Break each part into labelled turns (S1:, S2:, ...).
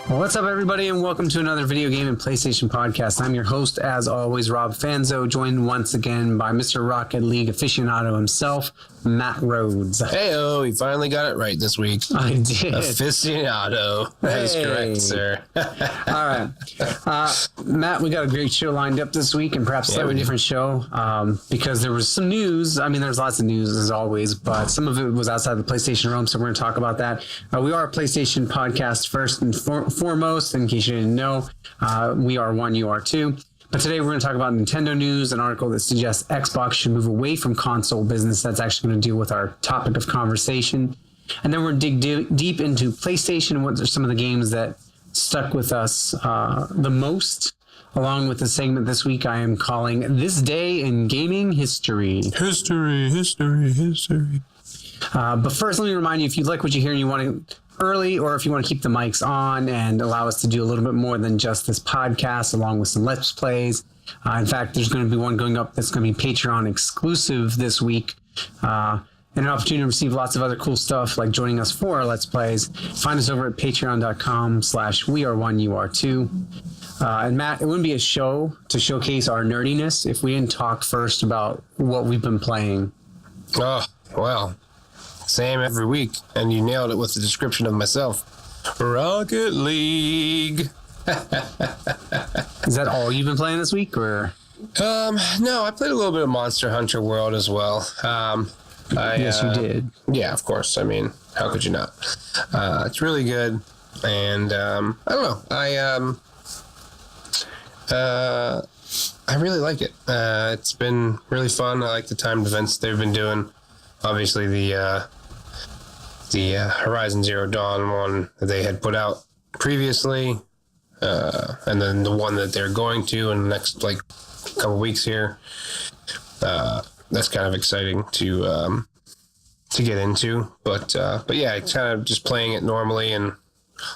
S1: Well, what's up, everybody, and welcome to another video game and PlayStation podcast. I'm your host, as always, Rob Fanzo, joined once again by Mr. Rocket League aficionado himself, Matt Rhodes.
S2: Hey-oh, he finally got it right this week.
S1: I did.
S2: Aficionado. That is correct, sir.
S1: All right. Matt, we got a great show lined up this week, and perhaps a slightly different show, because there was some news. I mean, there's lots of news, as always, but some of it was outside the PlayStation realm, so we're going to talk about that. We are a PlayStation podcast first and foremost, in case you didn't know. We are one, you are two. But today we're going to talk about Nintendo news, an article that suggests Xbox should move away from console business. That's actually going to deal with our topic of conversation. And then we're going to dig deep into PlayStation and what are some of the games that stuck with us the most, along with the segment this week I am calling This Day in Gaming History.
S2: History.
S1: But first, let me remind you, if you like what you hear and you want to early, or if you want to keep the mics on and allow us to do a little bit more than just this podcast, along with some Let's Plays. In fact, there's going to be one going up that's going to be Patreon exclusive this week, and an opportunity to receive lots of other cool stuff like joining us for our Let's Plays. Find us over at patreon.com/weare1youare2. And Matt, it wouldn't be a show to showcase our nerdiness if we didn't talk first about what we've been playing.
S2: Oh, well. Same every week, and you nailed it with the description of myself. Rocket League.
S1: Is that all you've been playing this week, or?
S2: No, I played a little bit of Monster Hunter World as well.
S1: Yes, you did.
S2: Yeah, of course. I mean, how could you not? It's really good, and I don't know. I really like it. It's been really fun. I like the timed events they've been doing. Obviously, the Horizon Zero Dawn one that they had put out previously, and then the one that they're going to in the next couple weeks here. That's kind of exciting to get into, but yeah, kind of just playing it normally, and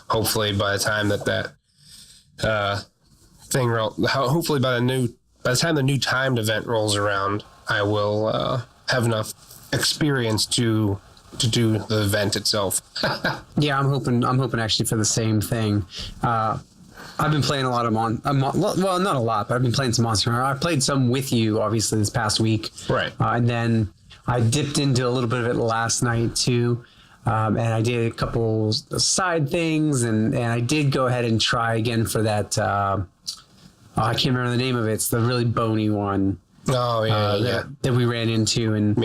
S2: hopefully by the time that hopefully by the time the new timed event rolls around, I will have enough experience to do the event itself.
S1: Yeah, I'm hoping actually for the same thing. I've been playing a lot of well, not a lot, but I've been playing some Monster Hunter. I played some with you, obviously, this past week.
S2: Right.
S1: And then I dipped into a little bit of it last night too. And I did a couple side things, and I did go ahead and try again for that. I can't remember the name of it. It's the really bony one.
S2: Oh yeah,
S1: that we ran into, and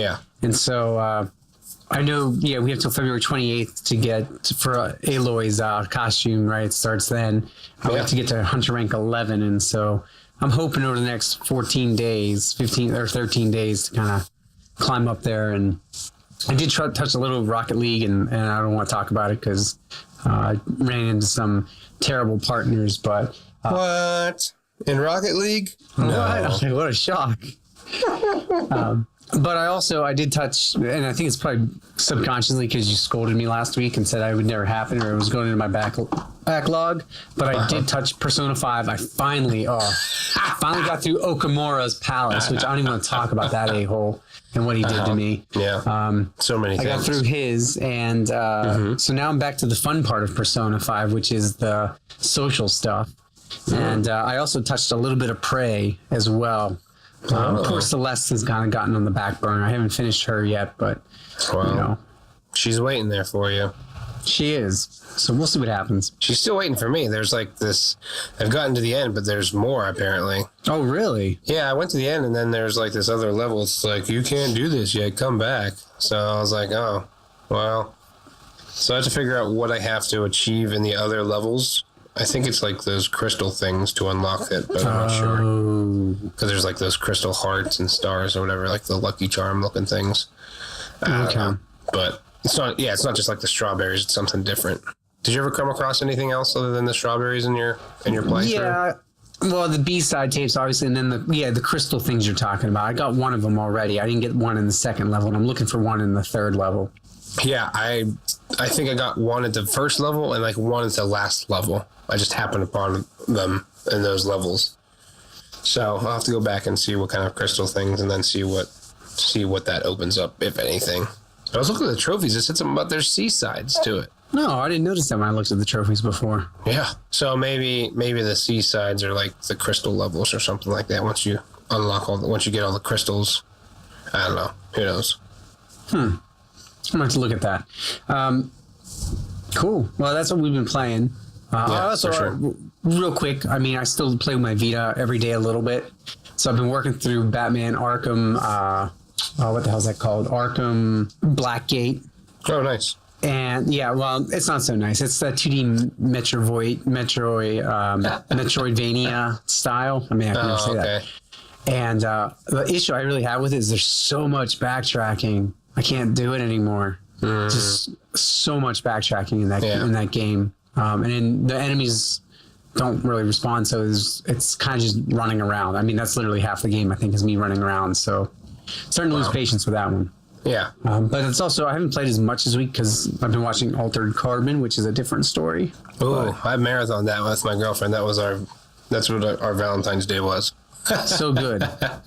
S1: so I know, we have till February 28th to get for Aloy's costume, right? It starts then. We have to get to Hunter rank 11, and so I'm hoping over the next 14 days, 15 or 13 days to kind of climb up there. And I did touch a little Rocket League, and I don't want to talk about it because I ran into some terrible partners, but
S2: what? In Rocket League?
S1: No. What a shock. But I did touch, and I think it's probably subconsciously because you scolded me last week and said I would never happen, or it was going into my backlog. But I did touch Persona 5. I finally got through Okamura's Palace, which I don't even want to talk about that a-hole and what he did to me.
S2: Yeah. So many things.
S1: I got through his, and so now I'm back to the fun part of Persona 5, which is the social stuff. And I also touched a little bit of Prey as well. Poor Celeste has kind of gotten on the back burner. I haven't finished her yet, but
S2: she's waiting there for you.
S1: She is. So we'll see what happens.
S2: She's still waiting for me. There's this. I've gotten to the end, but there's more apparently.
S1: Oh, really?
S2: Yeah, I went to the end, and then there's this other level. It's like, you can't do this yet. Come back. So I was like, oh, well. So I have to figure out what I have to achieve in the other levels. I think it's those crystal things to unlock it, but I'm not sure. Because there's those crystal hearts and stars or whatever, the Lucky Charm looking things. Okay. But it's not just the strawberries, it's something different. Did you ever come across anything else other than the strawberries in your playthrough?
S1: Yeah. Well, the B-side tapes, obviously, and then the crystal things you're talking about. I got one of them already. I didn't get one in the second level, and I'm looking for one in the third level.
S2: Yeah, I think I got one at the first level and one at the last level. I just happened upon them in those levels. So I'll have to go back and see what kind of crystal things, and then see what that opens up, if anything. I was looking at the trophies. It said something about there's seasides to it.
S1: No, I didn't notice that when I looked at the trophies before.
S2: Yeah. So maybe the C sides are like the crystal levels or something like that. Once you unlock once you get all the crystals, I don't know. Who knows?
S1: I'm gonna have to look at that. Cool. Well, that's what we've been playing. Also,
S2: for sure.
S1: Real quick, I mean, I still play with my Vita every day a little bit. So I've been working through Batman Arkham. What the hell is that called? Arkham Blackgate.
S2: Oh, nice.
S1: And yeah, well, it's not so nice. It's the 2D Metroidvania style. I mean, I can never say that. And the issue I really have with it is there's so much backtracking. I can't do it anymore. Just so much backtracking in that game. And then the enemies don't really respond, so it's kind of just running around. I mean, that's literally half the game, I think, is me running around. So starting to lose patience with that one.
S2: Yeah.
S1: But it's also, I haven't played as much this week because I've been watching Altered Carbon, which is a different story.
S2: Oh, I marathoned that with my girlfriend. That's what our Valentine's Day was.
S1: So good.
S2: Yeah,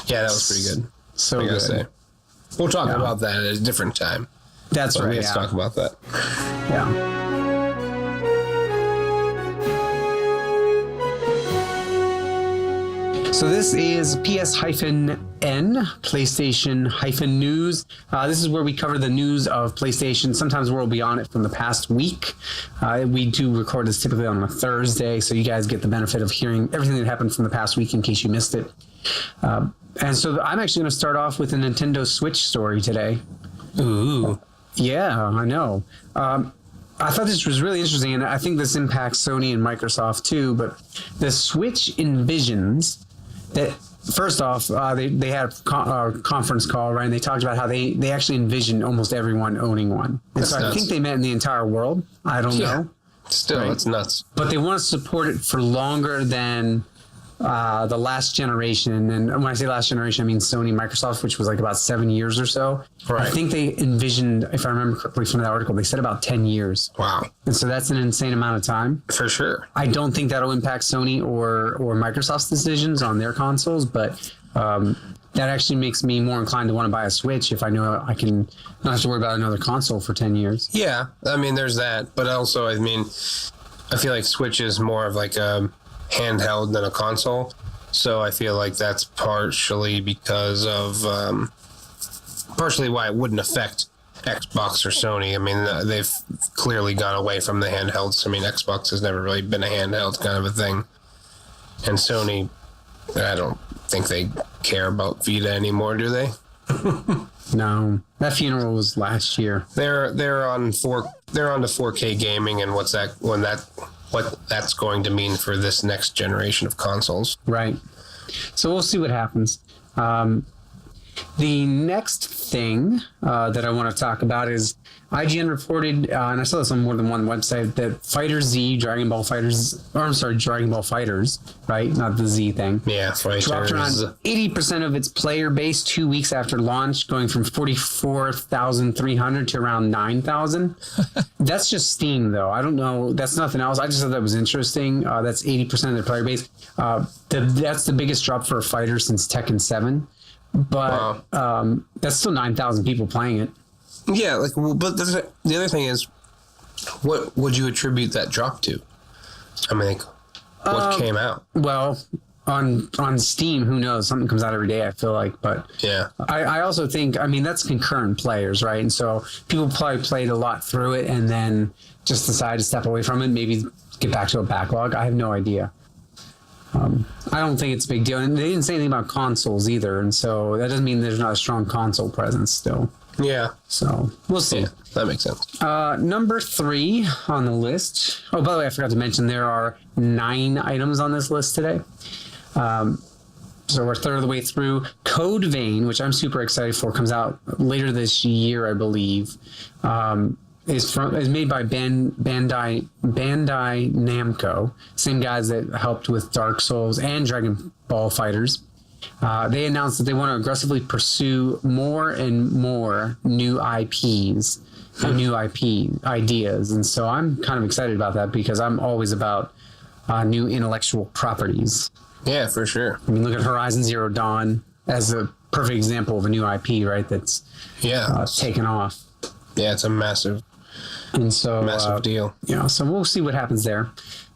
S2: that was pretty good.
S1: So good.
S2: Say. We'll talk about that at a different time.
S1: That's right.
S2: Let's talk about that.
S1: Yeah. So this is PS-N, PlayStation-News. This is where we cover the news of PlayStation. Sometimes we'll be on it from the past week. We do record this typically on a Thursday, so you guys get the benefit of hearing everything that happened from the past week in case you missed it. And so I'm actually going to start off with a Nintendo Switch story today.
S2: Ooh.
S1: Yeah, I know. I thought this was really interesting, and I think this impacts Sony and Microsoft too, but the Switch envisions that, first off, they had a conference call, right? And they talked about how they actually envision almost everyone owning one. And so I think they meant in the entire world. I don't know.
S2: Still, it's nuts.
S1: But they want to support it for longer than the last generation. And when I say last generation, I mean Sony, Microsoft, which was like about 7 years or so.
S2: Right.
S1: I think they envisioned, if I remember correctly from that article, they said about 10 years.
S2: Wow.
S1: And so that's an insane amount of time.
S2: For sure.
S1: I don't think that'll impact Sony or Microsoft's decisions on their consoles, but that actually makes me more inclined to want to buy a Switch if I know I can not have to worry about another console for 10 years.
S2: Yeah, I mean, there's that. But also, I mean, I feel like Switch is more of like a handheld than a console. So I feel like that's partially because of partially why it wouldn't affect Xbox or Sony. I mean, they've clearly gone away from the handhelds. I mean, Xbox has never really been a handheld kind of a thing. And Sony, I don't think they care about Vita anymore, do they?
S1: No, that funeral was last year.
S2: They're on to 4K gaming and what that's going to mean for this next generation of consoles.
S1: Right. So we'll see what happens. The next thing that I want to talk about is IGN reported, and I saw this on more than one website, that Dragon Ball Fighters, right? Not the Z thing.
S2: Yeah, Fighters.
S1: Dropped around 80% of its player base 2 weeks after launch, going from 44,300 to around 9,000. That's just Steam, though. I don't know. That's nothing else. I just thought that was interesting. That's 80% of their player base. That's the biggest drop for a fighter since Tekken 7. But that's still 9,000 people playing it.
S2: Yeah, but the other thing is, what would you attribute that drop to? I mean, what came out?
S1: Well, on Steam, who knows? Something comes out every day, I feel like. But
S2: yeah,
S1: I also think, I mean, that's concurrent players, right? And so people probably played a lot through it and then just decided to step away from it, maybe get back to a backlog. I have no idea. I don't think it's a big deal. And they didn't say anything about consoles either. And so that doesn't mean there's not a strong console presence still.
S2: Yeah.
S1: So we'll see.
S2: Yeah, that makes sense.
S1: Number 3 on the list. Oh, by the way, I forgot to mention there are 9 items on this list today. So we're a third of the way through. Code Vein, which I'm super excited for, comes out later this year, I believe. Is made by Bandai Namco, same guys that helped with Dark Souls and Dragon Ball Fighters. They announced that they want to aggressively pursue more and more new IPs and new IP ideas, and so I'm kind of excited about that because I'm always about new intellectual properties.
S2: Yeah, for sure.
S1: I mean, look at Horizon Zero Dawn as a perfect example of a new IP, right? That's taken off.
S2: Yeah, it's a massive
S1: And so
S2: massive deal.
S1: So we'll see what happens there.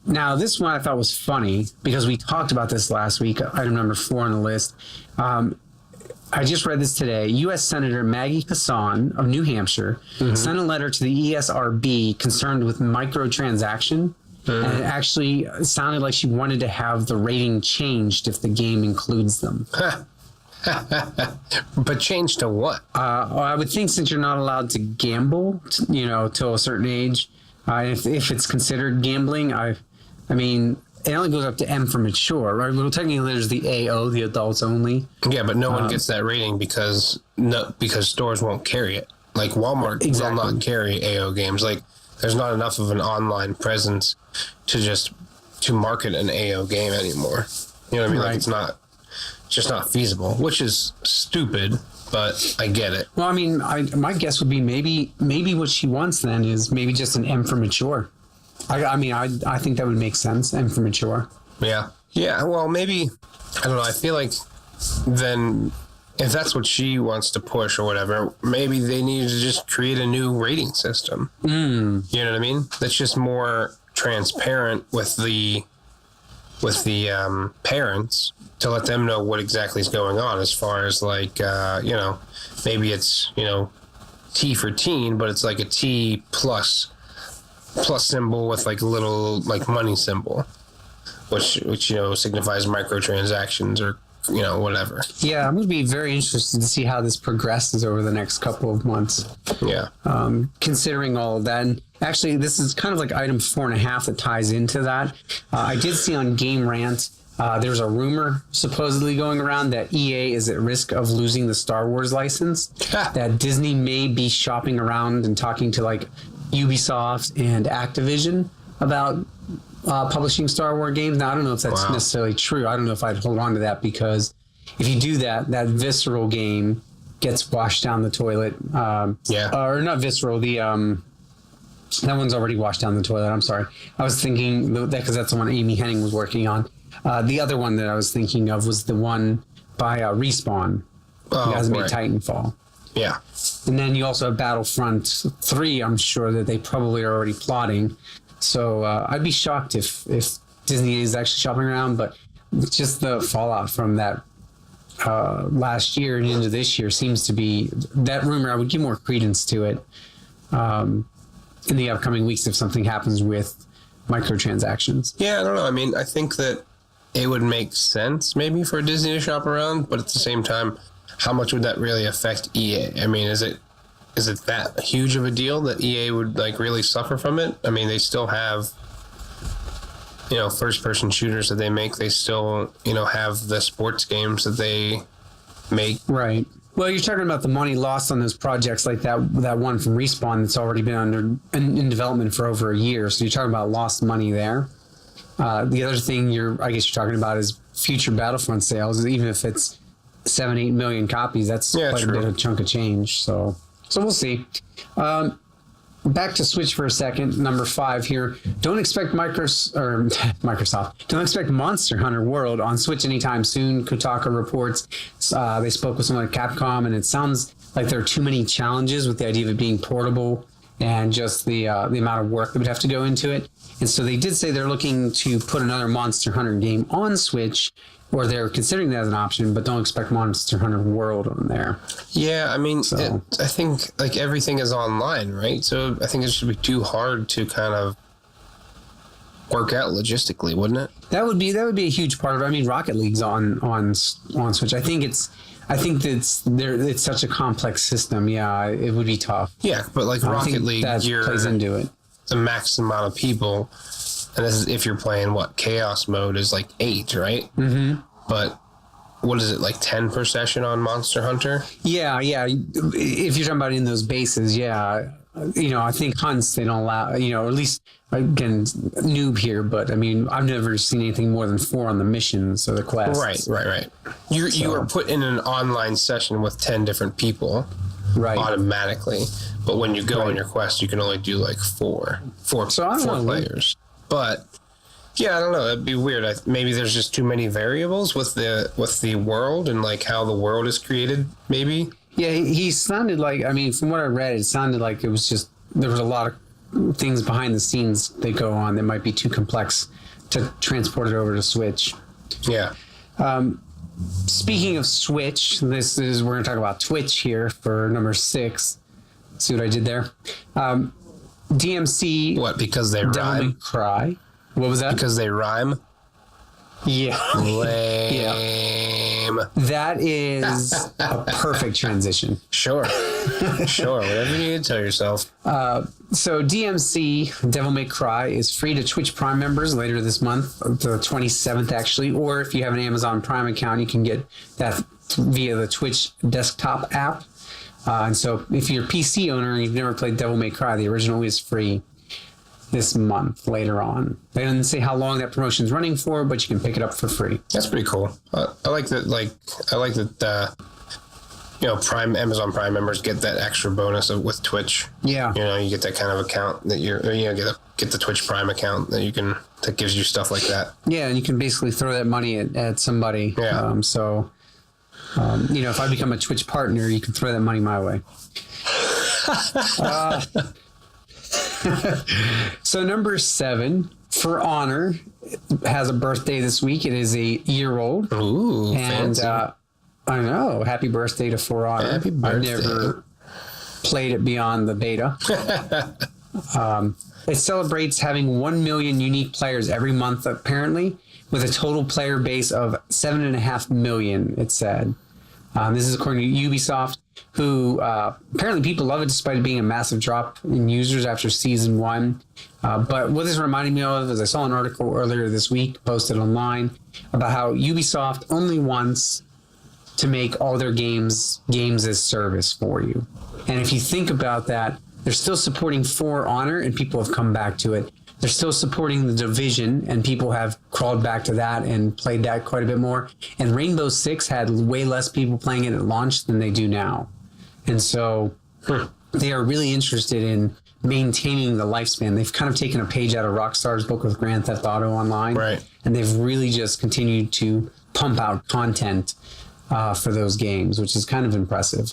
S1: Now, this one I thought was funny because we talked about this last week. Item number 4 on the list. I just read this today. U.S. Senator Maggie Hassan of New Hampshire sent a letter to the ESRB concerned with microtransaction. And it actually sounded like she wanted to have the rating changed if the game includes them.
S2: But changed to what?
S1: I would think since you're not allowed to gamble, till a certain age, if it's considered gambling, I mean, it only goes up to M for mature, right? Well, technically, there's the AO, the adults only.
S2: Yeah, but no one gets that rating because stores won't carry it. Like Walmart will not carry AO games. Like there's not enough of an online presence to market an AO game anymore. You know what I mean?
S1: Right.
S2: Like it's just not feasible, which is stupid, but I get it.
S1: Well, I mean, my guess would be maybe what she wants then is maybe just an M for mature. I think that would make sense, M for mature.
S2: Yeah. Yeah, well, maybe, I don't know, I feel like then if that's what she wants to push or whatever, maybe they need to just create a new rating system. You know what I mean? That's just more transparent with the parents to let them know what exactly is going on as far as like, maybe it's, T for teen, but it's like a T plus symbol with like a little like money symbol, which signifies microtransactions or whatever.
S1: Yeah, I'm going to be very interested to see how this progresses over the next couple of months.
S2: Yeah.
S1: Considering all of that. And actually, this is kind of like item 4.5 that ties into that. I did see on Game Rant, there's a rumor supposedly going around that EA is at risk of losing the Star Wars license. That Disney may be shopping around and talking to like Ubisoft and Activision about publishing Star Wars games. Now, I don't know if that's necessarily true. I don't know if I'd hold on to that because if you do that Visceral game gets washed down the toilet. Or not Visceral, that one's already washed down the toilet. I'm sorry. I was thinking that because that's the one Amy Hennig was working on. The other one that I was thinking of was the one by Respawn. You guys made Titanfall.
S2: Yeah.
S1: And then you also have Battlefront 3, I'm sure that they probably are already plotting. So I'd be shocked if Disney is actually shopping around, but just the fallout from that last year and into this year seems to be that rumor. I would give more credence to it in the upcoming weeks if something happens with microtransactions.
S2: Yeah, I don't know. I mean, I think that it would make sense maybe for Disney to shop around, but at the same time, how much would that really affect EA? I mean, is it that huge of a deal that EA would like really suffer from it? I mean, they still have, first-person shooters that they make. They still, have the sports games that they make.
S1: Right. Well, you're talking about the money lost on those projects like that one from Respawn that's already been in development for over a year. So you're talking about lost money there. The other thing I guess you're talking about is future Battlefront sales. Even if it's 7-8 million copies, that's quite a bit of chunk of change. So we'll see. Back to Switch for a second. Number 5 here. Don't expect Microsoft. Don't expect Monster Hunter World on Switch anytime soon. Kotaku reports they spoke with someone at Capcom, and it sounds like there are too many challenges with the idea of it being portable and just the amount of work that would have to go into it. And so they did say they're looking to put another Monster Hunter game on Switch, or they're considering that as an option, but don't expect Monster Hunter World on there.
S2: Yeah, I mean, I think like everything is online, right? So I think it should be too hard to kind of work out logistically, wouldn't it?
S1: That would be a huge part of it. I mean, Rocket League's on Switch. I think it's such a complex system. Yeah, it would be tough.
S2: Yeah, but like Rocket League,
S1: that plays into it.
S2: The max amount of people. And this is if you're playing chaos mode is like 8, right? Mm-hmm. But what is it, like 10 per session on Monster Hunter? Yeah.
S1: If you're talking about in those bases, yeah. I think hunts they don't allow. Or at least again, noob here, but I mean, I've never seen anything more than 4 on the missions or the quests.
S2: Right. You are put in an online session with 10 different people, right? Automatically, but when you go on your quest, you can only do like 4 players. But yeah, I don't know. That'd be weird. Maybe there's just too many variables with the world and like how the world is created. Maybe.
S1: Yeah, he sounded like. I mean, from what I read, it sounded like it was just there was a lot of things behind the scenes that go on that might be too complex to transport it over to Switch.
S2: Yeah.
S1: Speaking of Switch, we're going to talk about Twitch here for number 6. See what I did there? DMC.
S2: What? Because they
S1: Devil May
S2: rhyme?
S1: Cry. What was that?
S2: Because they rhyme?
S1: Yeah.
S2: Lame.
S1: That is a perfect transition.
S2: Sure. Sure. Whatever you need to tell yourself.
S1: So DMC, Devil May Cry, is free to Twitch Prime members later this month, the 27th actually, or if you have an Amazon Prime account, you can get that via the Twitch desktop app. And so if you're a PC owner and you've never played Devil May Cry, the original is free this month later on. They didn't say how long that promotion's running for, but you can pick it up for free.
S2: That's pretty cool. I like that. Amazon Prime members get that extra bonus with Twitch.
S1: Yeah.
S2: You get that kind of account that get the Twitch Prime account that gives you stuff like that.
S1: Yeah, and you can basically throw that money at somebody.
S2: Yeah.
S1: If I become a Twitch partner, you can throw that money my way. So number 7, For Honor, has a birthday this week. It is a year-old.
S2: Ooh,
S1: and
S2: fancy.
S1: I know. Happy birthday to For Honor.
S2: Happy birthday.
S1: I've never played it beyond the beta. It celebrates having 1 million unique players every month, apparently, with a total player base of 7.5 million, it said. This is according to Ubisoft, who apparently people love it despite it being a massive drop in users after Season 1. But what this reminded me of is I saw an article earlier this week posted online about how Ubisoft only wants to make all their games as service for you. And if you think about that, they're still supporting For Honor and people have come back to it. They're still supporting The Division and people have crawled back to that and played that quite a bit more. And Rainbow Six had way less people playing it at launch than they do now. And so they are really interested in maintaining the lifespan. They've kind of taken a page out of Rockstar's book with Grand Theft Auto Online.
S2: Right.
S1: And they've really just continued to pump out content for those games, which is kind of impressive.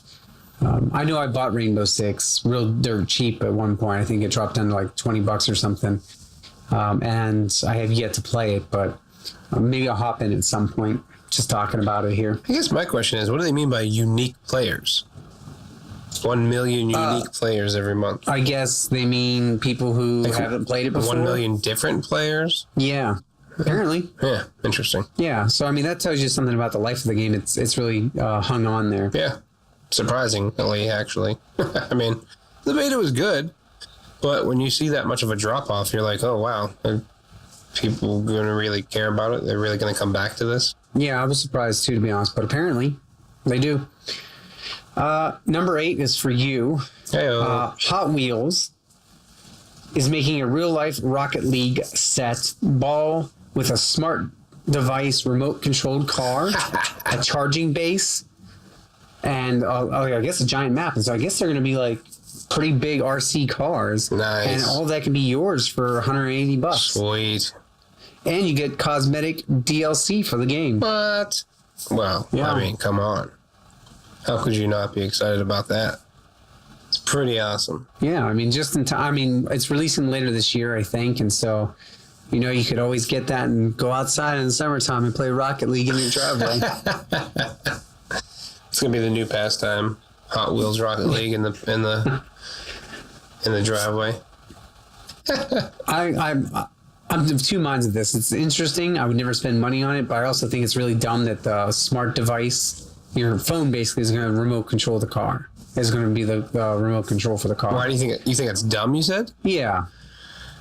S1: I know I bought Rainbow Six real dirt cheap at one point. I think it dropped down to like $20 or something. And I have yet to play it, but maybe I'll hop in at some point just talking about it here.
S2: I guess my question is, what do they mean by unique players? 1 million unique players every month.
S1: I guess they mean people who haven't played it before.
S2: 1 million different players?
S1: Yeah, apparently.
S2: Yeah, interesting.
S1: Yeah, so I mean, that tells you something about the life of the game. It's really hung on there.
S2: Yeah, surprisingly, actually. I mean, the beta was good, but when you see that much of a drop-off, you're like, oh, wow, are people going to really care about it? They're really going to come back to this?
S1: Yeah, I was surprised too, to be honest, but apparently they do. Number 8 is for you.
S2: Hey-o.
S1: Hot Wheels is making a real-life Rocket League set ball with a smart device, remote-controlled car, a charging base, and I guess a giant map. And so I guess they're going to be like pretty big RC cars.
S2: Nice.
S1: And all that can be yours for $180.
S2: Sweet.
S1: And you get cosmetic DLC for the game.
S2: What? Well,
S1: Yeah.
S2: I mean, come on. How could you not be excited about that? It's pretty awesome.
S1: Yeah, I mean, just in time. I mean, it's releasing later this year, I think, and so, you could always get that and go outside in the summertime and play Rocket League in your driveway.
S2: It's gonna be the new pastime: Hot Wheels Rocket League in the driveway.
S1: I'm of two minds of this. It's interesting. I would never spend money on it, but I also think it's really dumb that the smart device, your phone basically, is going to remote control the car. It's going to be the remote control for the car.
S2: Why do you think it's dumb? You said?
S1: Yeah.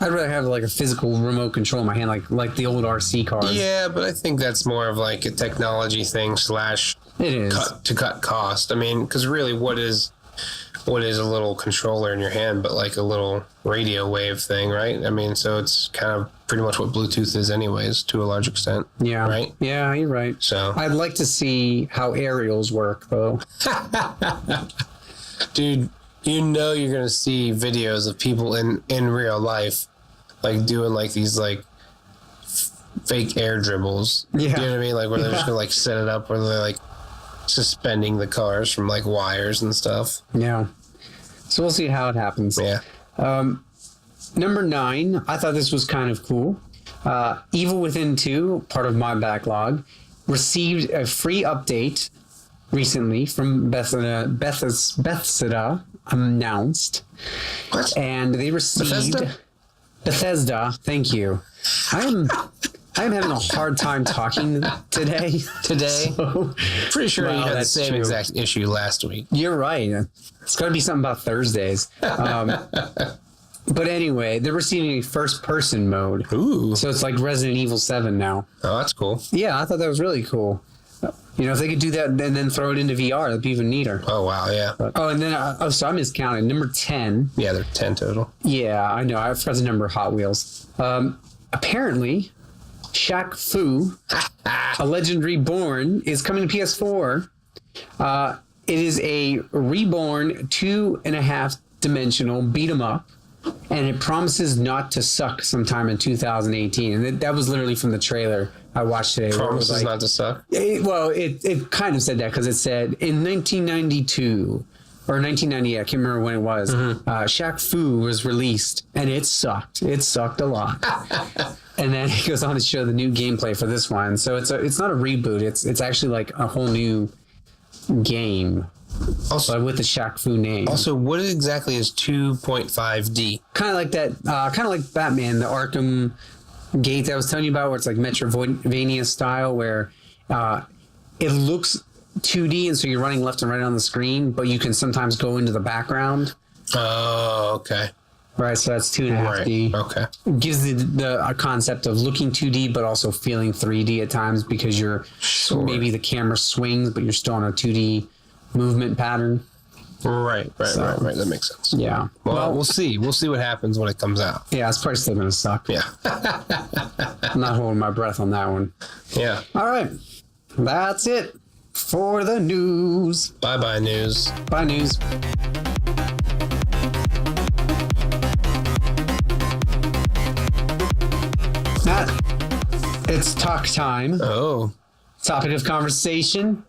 S1: I'd rather have like a physical remote control in my hand, like the old RC cars.
S2: Yeah, but I think that's more of like a technology thing /
S1: It is.
S2: cut cost. I mean, because really, what is a little controller in your hand but like a little radio wave thing, right? I mean, so it's kind of pretty much what Bluetooth is anyways, to a large extent.
S1: Yeah.
S2: Right?
S1: Yeah, you're right.
S2: So
S1: I'd like to see how aerials work, though.
S2: Dude, you're going to see videos of people in real life like doing like these like fake air dribbles.
S1: Yeah.
S2: You know what I mean? Like where they're just going to like set it up where they're like suspending the cars from like wires and stuff.
S1: Yeah. So we'll see how it happens.
S2: Yeah.
S1: Number 9, I thought this was kind of cool. Evil Within 2, part of my backlog, received a free update recently from Bethesda announced.
S2: What?
S1: And they received... Bethesda, thank you. I am having a hard time talking today. So,
S2: Pretty sure you had the
S1: that's
S2: same
S1: true.
S2: exact issue last week.
S1: You're right. It's got to be something about Thursdays. But anyway, they're receiving a first-person mode.
S2: Ooh.
S1: So it's like Resident Evil 7 now.
S2: Oh, that's cool.
S1: Yeah, I thought that was really cool. You know, if they could do that and then throw it into VR, that'd be even neater.
S2: Oh, wow, yeah.
S1: And then, so I miscounted. Number 10.
S2: Yeah, they're 10 total.
S1: Yeah, I know. I forgot the number of Hot Wheels. Apparently, Shaq Fu, A Legend Reborn, is coming to PS4. It is a reborn 2.5-dimensional beat-em-up, and it promises not to suck sometime in 2018. And that was literally from the trailer I watched today.
S2: Promises not to suck?
S1: It kind of said that because it said in 1992 or 1990, I can't remember when it was, Shaq Fu was released, and it sucked. It sucked a lot. And then it goes on to show the new gameplay for this one. So it's not a reboot. It's actually like a whole new game. Also, but with the Shaq Fu name.
S2: Also, what exactly is 2.5D?
S1: Kind of like that. Kind of like Batman, the Arkham Gate that I was telling you about, where it's like Metroidvania style, where it looks 2D, and so you're running left and right on the screen, but you can sometimes go into the background.
S2: Oh, okay.
S1: Right, so that's 2.5D.
S2: Right. Okay.
S1: It gives the concept of looking 2D, but also feeling 3D at times because you're maybe the camera swings, but you're still on a 2D movement pattern.
S2: Right. That makes sense.
S1: Yeah.
S2: Well, we'll see. We'll see what happens when it comes out.
S1: Yeah, it's probably still going to suck.
S2: Yeah.
S1: I'm not holding my breath on that one.
S2: Yeah.
S1: All right. That's it for the news.
S2: Bye-bye, news.
S1: Bye, news. Matt, it's talk time.
S2: Oh.
S1: Topic of conversation.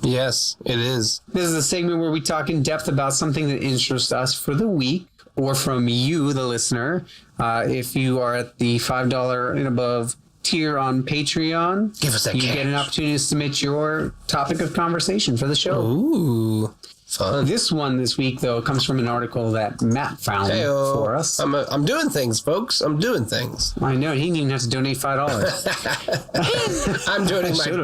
S2: Yes, it is.
S1: This is a segment where we talk in depth about something that interests us for the week, or from you, the listener. If you are at the $5 and above tier on Patreon,
S2: Give us that
S1: you
S2: cash.
S1: get an opportunity to submit your topic of conversation for the show.
S2: Ooh, fun.
S1: This one this week, though, comes from an article that Matt found
S2: Hey-o.
S1: for us.
S2: I'm doing things, folks. I'm doing things.
S1: I know, he didn't even have to donate $5.
S2: I'm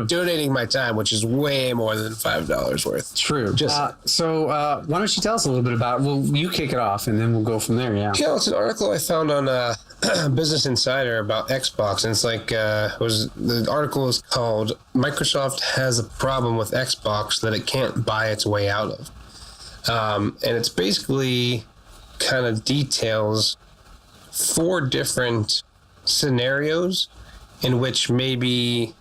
S2: donating my time, which is way more than $5 worth.
S1: True.
S2: Just
S1: So why don't you tell us a little bit about it? Well, you kick it off, and then we'll go from there, yeah.
S2: Yeah, it's an article I found on Business Insider about Xbox, and it's like the article is called "Microsoft has a problem with Xbox that it can't buy its way out of," and it's basically kind of details 4 different scenarios in which maybe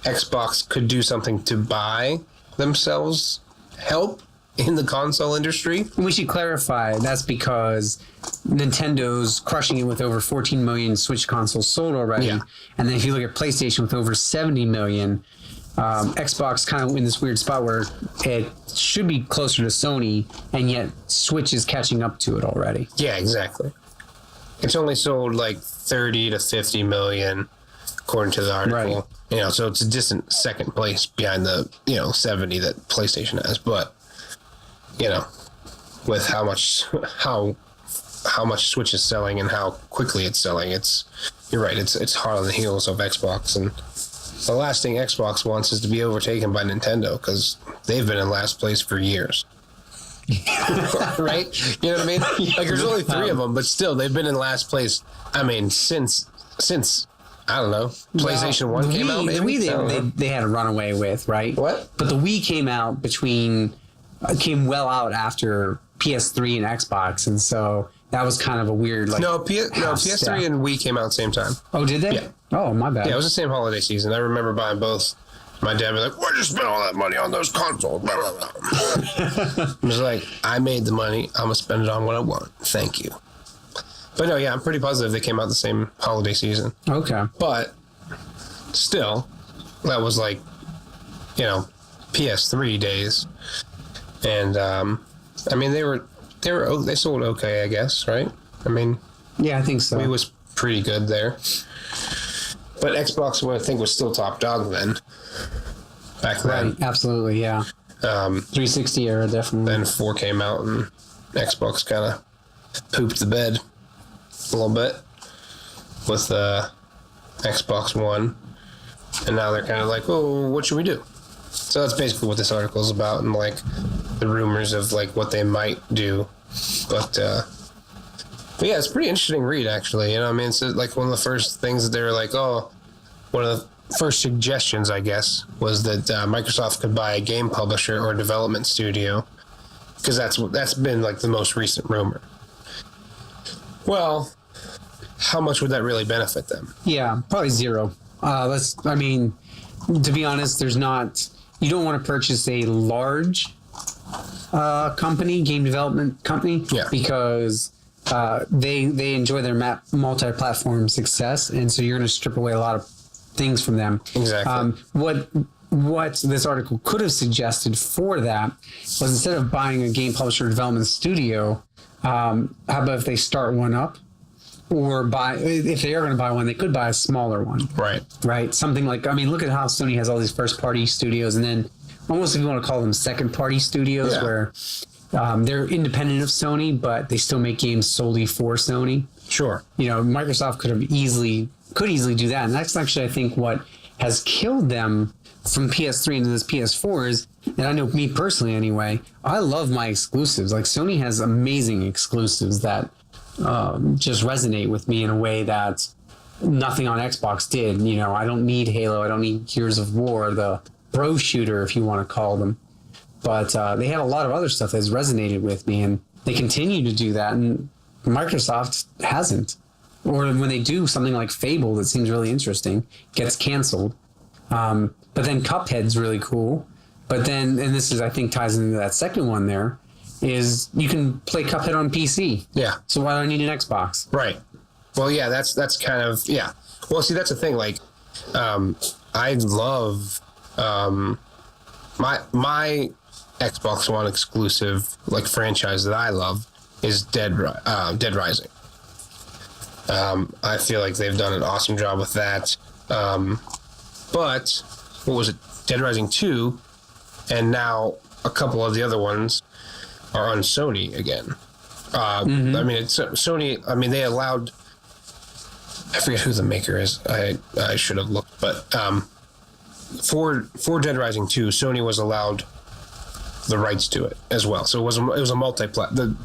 S2: Xbox could do something to buy themselves help in the console industry.
S1: We should clarify that's because Nintendo's crushing it with over 14 million Switch consoles sold already.
S2: Yeah.
S1: And then if you look at PlayStation with over 70 million, Xbox kind of in this weird spot where it should be closer to Sony, and yet Switch is catching up to it already.
S2: Yeah, exactly. It's only sold like 30 to 50 million, according to the article.
S1: Right.
S2: You know, so it's a distant second place behind the 70 that PlayStation has. But with how much Switch is selling and how quickly it's selling, you're right. It's hard on the heels of Xbox, and the last thing Xbox wants is to be overtaken by Nintendo because they've been in last place for years. Right? You know what I mean? Like there's only 3 of them, but still they've been in last place. I mean, since I don't know, PlayStation 1 came out. Maybe?
S1: The Wii they had a runaway with, right?
S2: What?
S1: But the Wii came well out after PS3 and Xbox, and so that was kind of a weird
S2: PS3
S1: step.
S2: and Wii came out at the same time.
S1: Oh, did they?
S2: Yeah.
S1: Oh, my bad.
S2: Yeah, it was the same holiday season. I remember buying both. My dad was like, "Where'd you spend all that money on those consoles?" Blah, blah, blah. I was like, "I made the money. I'm gonna spend it on what I want. Thank you." But no, yeah, I'm pretty positive they came out the same holiday season.
S1: Okay.
S2: But still, that was like, PS3 days, and I mean they sold okay, I guess, right? I mean,
S1: Yeah, I think so.
S2: Wii was pretty good there. But Xbox, I think, was still top dog then. Back then.
S1: Right, absolutely, yeah. 360 era, definitely.
S2: Then 4 came out and Xbox kind of pooped the bed a little bit with Xbox One. And now they're kind of like, oh, what should we do? So that's basically what this article is about, and like the rumors of like what they might do. But yeah, it's a pretty interesting read, actually. You know, I mean, it's like one of the first things that they were like, one of the first suggestions, I guess, was that Microsoft could buy a game publisher or development studio, because that's been like the most recent rumor. Well, how much would that really benefit them?
S1: Yeah, probably zero. To be honest, you don't want to purchase a large game development company, because they enjoy their multi-platform success, and so you're going to strip away a lot of things from them.
S2: Exactly.
S1: What this article could have suggested for that was, instead of buying a game publisher development studio, how about if they start one up? Or if they are going to buy one, they could buy a smaller one. Right. Something like, look at how Sony has all these first-party studios, and then almost, if you want to call them second-party studios, where they're independent of Sony, but they still make games solely for Sony.
S2: Sure.
S1: You know, Microsoft could easily do that, and that's actually, I think, what has killed them from PS3 into this PS4 is, and I know me personally anyway, I love my exclusives. Like, Sony has amazing exclusives that just resonate with me in a way that nothing on Xbox did. You know, I don't need Halo, I don't need Gears of War, the bro shooter, if you want to call them. But they had a lot of other stuff that has resonated with me, and they continue to do that, and Microsoft hasn't. Or when they do something like Fable that seems really interesting, gets canceled. But then Cuphead's really cool. But then, and this is, I think, ties into that second one there, is you can play Cuphead on PC.
S2: Yeah.
S1: So why do I need an Xbox?
S2: Right. Well, yeah, that's kind of, yeah. Well, see, that's the thing. Like, I love my Xbox One exclusive like franchise that I love is Dead Rising. I feel like they've done an awesome job with that. But what was it? Dead Rising 2, and now a couple of the other ones are on Sony again. It's Sony. I mean, they allowed. I forget who the maker is. I should have looked, but for Dead Rising 2, Sony was allowed the rights to it as well. So it was a the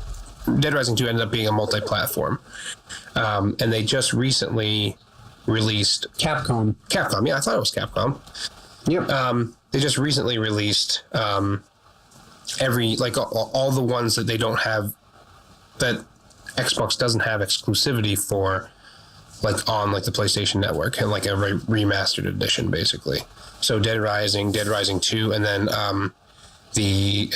S2: Dead Rising 2 ended up being a multi-platform, and they just recently released
S1: Capcom.
S2: Yeah, I thought it was Capcom.
S1: Yep.
S2: They just recently released all the ones that they don't have, that Xbox doesn't have exclusivity for, like on like the PlayStation Network, and like a remastered edition basically. So Dead Rising 2, and then the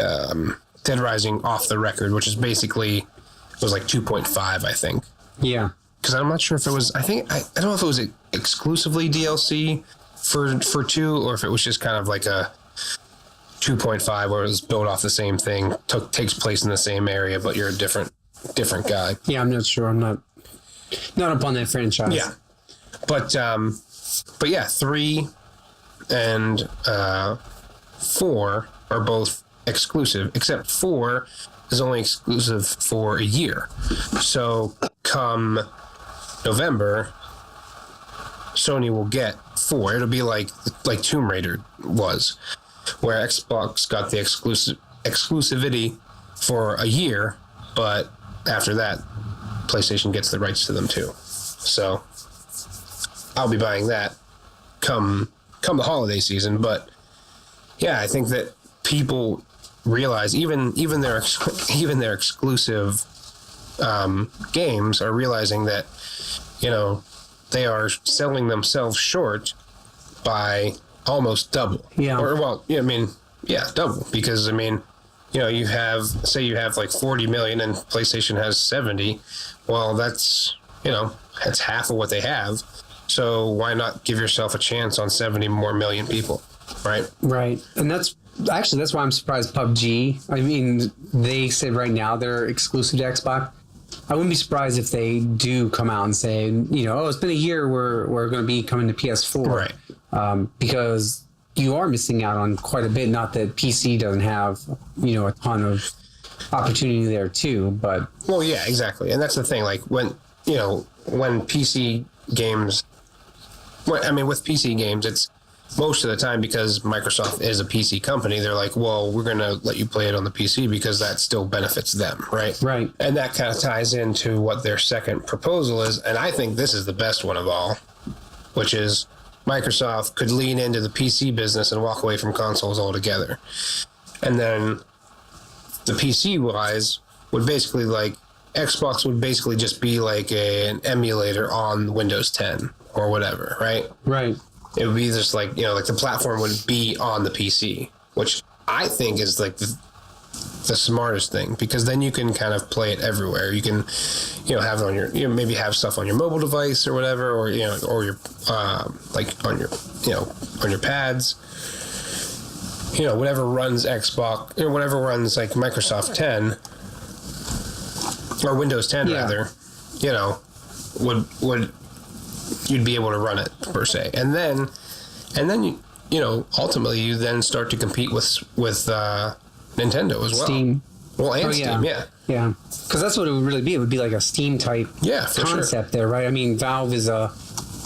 S2: Dead Rising Off the Record, which is basically, it was like 2.5, I think.
S1: Yeah.
S2: Because I'm not sure if it was, I don't know if it was exclusively DLC for 2, or if it was just kind of like a 2.5 where it was built off the same thing, takes place in the same area, but you're a different guy.
S1: Yeah, I'm not sure. I'm not up on that franchise.
S2: Yeah. But yeah, 3 and 4 are both exclusive, except 4 is only exclusive for a year. So come November, Sony will get 4. It'll be like Tomb Raider was, where Xbox got the exclusivity for a year, but after that, PlayStation gets the rights to them too. So I'll be buying that come the holiday season. But yeah, I think that people realize even their exclusive games are realizing that, you know, they are selling themselves short by almost double.
S1: Yeah.
S2: Double, because I mean, you know, you have like 40 million and PlayStation has 70. Well, that's half of what they have. So why not give yourself a chance on 70 more million people, right?
S1: Right. And that's why I'm surprised PUBG. I mean, they said right now they're exclusive to Xbox. I wouldn't be surprised if they do come out and say, oh, it's been a year, we're going to be coming to PS4.
S2: Right.
S1: Because you are missing out on quite a bit. Not that PC doesn't have, a ton of opportunity there too, but.
S2: Well, yeah, exactly. And that's the thing. Like when PC games, with PC games, it's most of the time because Microsoft is a PC company. They're like, well, we're going to let you play it on the PC because that still benefits them. Right.
S1: Right.
S2: And that kind of ties into what their second proposal is. And I think this is the best one of all, which is Microsoft could lean into the PC business and walk away from consoles altogether. And then the PC wise would basically Xbox would basically just be like an emulator on Windows 10 or whatever, right?
S1: Right.
S2: It would be just like the platform would be on the PC, which I think is like the smartest thing, because then you can kind of play it everywhere. You can, have it on your, maybe have stuff on your mobile device or whatever, or or your on your pads. Whatever runs Xbox, or whatever runs like Microsoft 10 or Windows 10 rather, would you'd be able to run it per se, and then ultimately you then start to compete with Nintendo as well.
S1: Steam.
S2: Well, and Steam, yeah.
S1: Because that's what it would really be. It would be like a Steam type concept there, right? I mean, Valve is a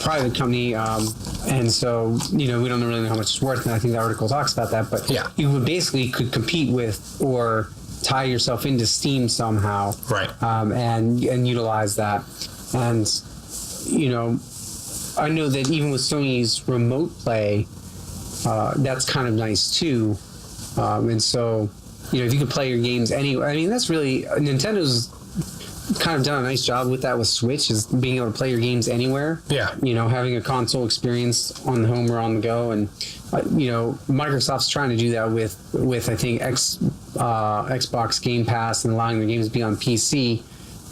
S1: private company, and so we don't really know how much it's worth, and I think the article talks about that. But you would basically could compete with or tie yourself into Steam somehow,
S2: right?
S1: And utilize that, and I know that even with Sony's remote play, that's kind of nice too. And so, if you can play your games anywhere, I mean, that's really, Nintendo's kind of done a nice job with that with Switch, is being able to play your games anywhere.
S2: Yeah.
S1: Having a console experience on the home or on the go. And, Microsoft's trying to do that with I think, Xbox Game Pass and allowing their games to be on PC.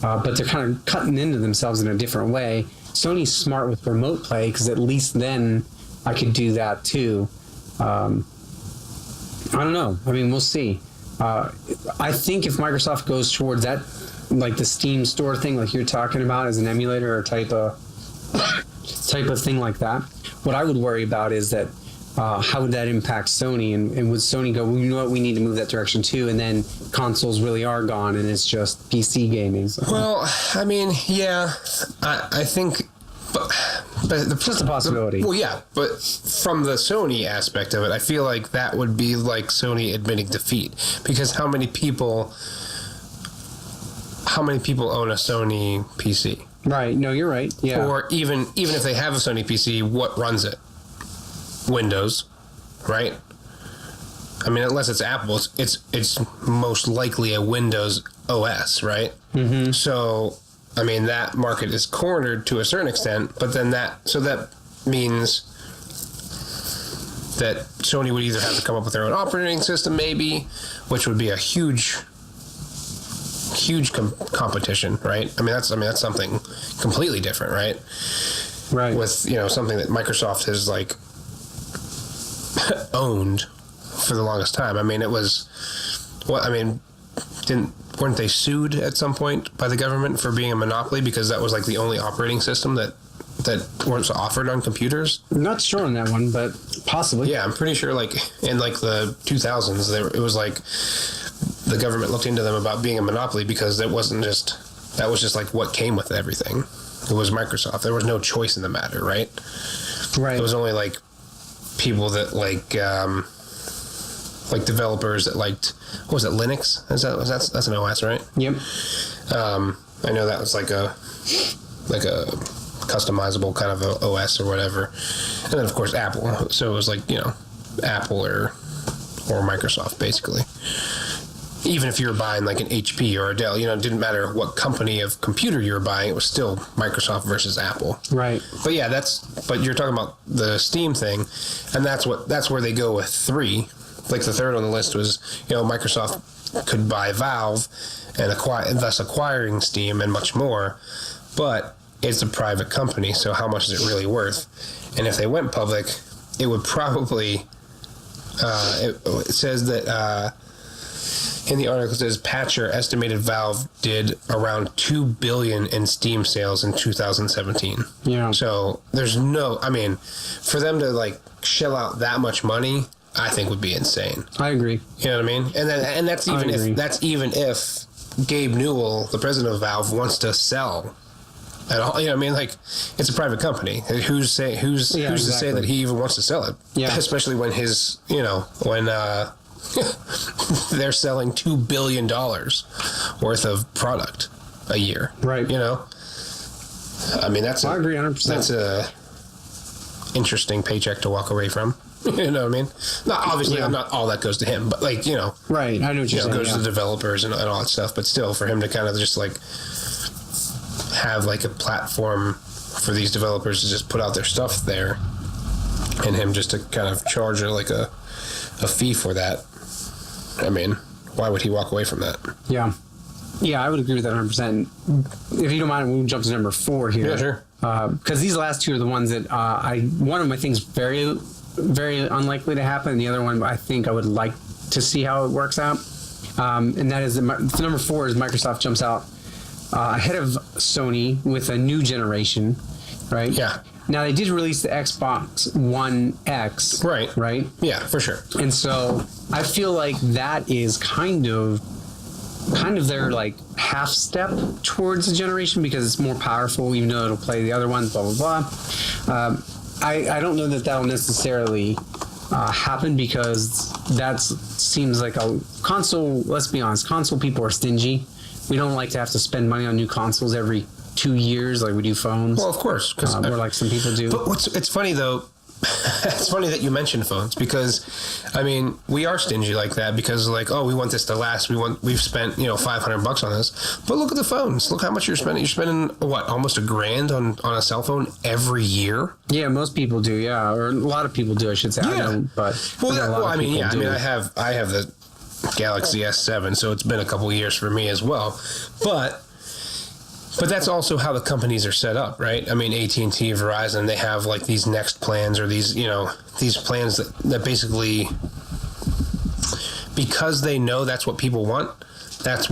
S1: But they're kind of cutting into themselves in a different way. Sony's smart with remote play, because at least then I could do that too. I don't know. I mean, we'll see. I think if Microsoft goes towards that, like the Steam store thing, like you're talking about, as an emulator or type of thing like that, what I would worry about is that how would that impact Sony, and would Sony go, well, you know what, we need to move that direction too, and then consoles really are gone and it's just PC gaming. So.
S2: Well, I mean, yeah, I think, but
S1: just a possibility.
S2: Well, yeah, but from the Sony aspect of it, I feel like that would be like Sony admitting defeat, because how many people own a Sony PC?
S1: Right. No, you're right. Yeah.
S2: Or even if they have a Sony PC, what runs it? Windows, right? I mean, unless it's Apple, it's most likely a Windows OS, right? Mm-hmm. So, I mean, that market is cornered to a certain extent, but then that means that Sony would either have to come up with their own operating system, maybe, which would be a huge competition, right? I mean, that's something completely different, right?
S1: Right.
S2: With something that Microsoft has like owned for the longest time. I mean, it was weren't they sued at some point by the government for being a monopoly because that was like the only operating system that was offered on computers?
S1: I'm not sure on that one, but possibly.
S2: Yeah, I'm pretty sure like in like the 2000s it was like the government looked into them about being a monopoly because that was just like what came with everything. It was Microsoft. There was no choice in the matter, right?
S1: Right.
S2: It was only like people that like developers that liked, what was it, Linux? That's an OS, right?
S1: Yep.
S2: I know that was like a customizable kind of a OS or whatever, and then of course Apple. So it was like Apple or Microsoft basically. Even if you were buying like an HP or a Dell, it didn't matter what company of computer you were buying, it was still Microsoft versus Apple. Right. But yeah, but you're talking about the Steam thing, and that's where they go with 3. Like the third on the list was, Microsoft could buy Valve and thus acquiring Steam and much more, but it's a private company, so how much is it really worth? And if they went public, it would probably, it says that in the article, it says Patcher estimated Valve did around $2 billion in Steam sales in 2017.
S1: Yeah.
S2: So there's no, I mean, for them to like shell out that much money, I think would be insane.
S1: I agree.
S2: You know what I mean? And that's even if Gabe Newell, the president of Valve, wants to sell at all. You know what I mean? Like, it's a private company. Who's to say that he even wants to sell it?
S1: Yeah.
S2: Especially when when they're selling $2 billion worth of product a year.
S1: Right.
S2: You know? I mean, I agree 100%. That's a interesting paycheck to walk away from. You know what I mean? Not obviously, not all that goes to him, but like, you know,
S1: right? I know what you're saying.
S2: Goes to the developers and all that stuff. But still, for him to kind of just like have like a platform for these developers to just put out their stuff there, and him just to kind of charge like a fee for that. I mean, why would he walk away from that?
S1: Yeah, I would agree with that 100%. If you don't mind, we'll jump to number 4 here.
S2: Yeah, sure.
S1: Because these last two are the ones that one of them I think is very, very unlikely to happen. And the other one I think I would like to see how it works out. And that is number 4 is Microsoft jumps out ahead of Sony with a new generation, right?
S2: Yeah.
S1: Now they did release the Xbox One X,
S2: right?
S1: Right?
S2: Yeah, for sure.
S1: And so I feel like that is kind of their like half step towards the generation because it's more powerful, even though it'll play the other ones, blah blah blah. I don't know that that'll necessarily happen because that seems like a console. Let's be honest, console people are stingy. We don't like to have to spend money on new consoles every 2 years like we do phones.
S2: Well, of course, because
S1: or like some people do.
S2: But it's funny though. It's funny that you mentioned phones because, I mean, we are stingy like that because like, oh, we want this to last. We've spent $500 on this, but look at the phones. Look how much you're spending. You're spending what, almost $1,000 on a cell phone every year. Yeah,
S1: most people do. Yeah, or a lot of people do. I should say.
S2: Yeah.
S1: I don't, but
S2: I mean, I have the Galaxy S7, so it's been a couple of years for me as well, but that's also how the companies are set up, right? I mean, AT&T, Verizon, they have like these next plans or these plans that basically, because they know that's what people want, that's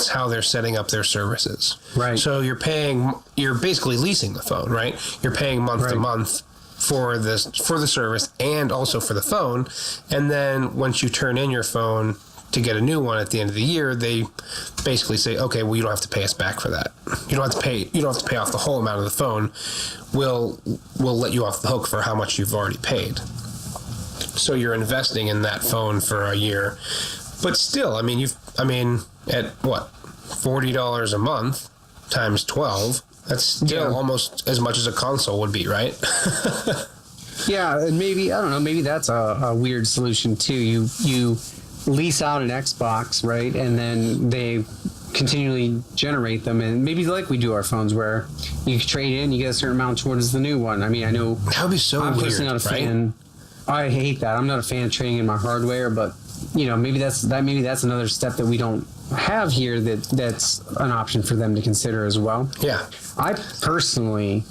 S2: how they're setting up their services.
S1: Right.
S2: So you're basically leasing the phone, right? You're paying month to month for the service and also for the phone. And then once you turn in your phone to get a new one at the end of the year, they basically say, okay, well, you don't have to pay us back for that. You don't have to pay off the whole amount of the phone. We'll let you off the hook for how much you've already paid. So you're investing in that phone for a year. But still, I mean, at what, $40 a month times 12, that's still almost as much as a console would be, right?
S1: Yeah, and maybe, I don't know, maybe that's a weird solution too. You lease out an Xbox, right? And then they continually generate them, and maybe like we do our phones where you trade in, you get a certain amount towards the new one. I mean, I know
S2: that would be so
S1: I'm
S2: weird,
S1: personally not a fan. I hate that. I'm not a fan of trading in my hardware, but maybe that's another step that we don't have here that's an option for them to consider as well.
S2: Yeah.
S1: I personally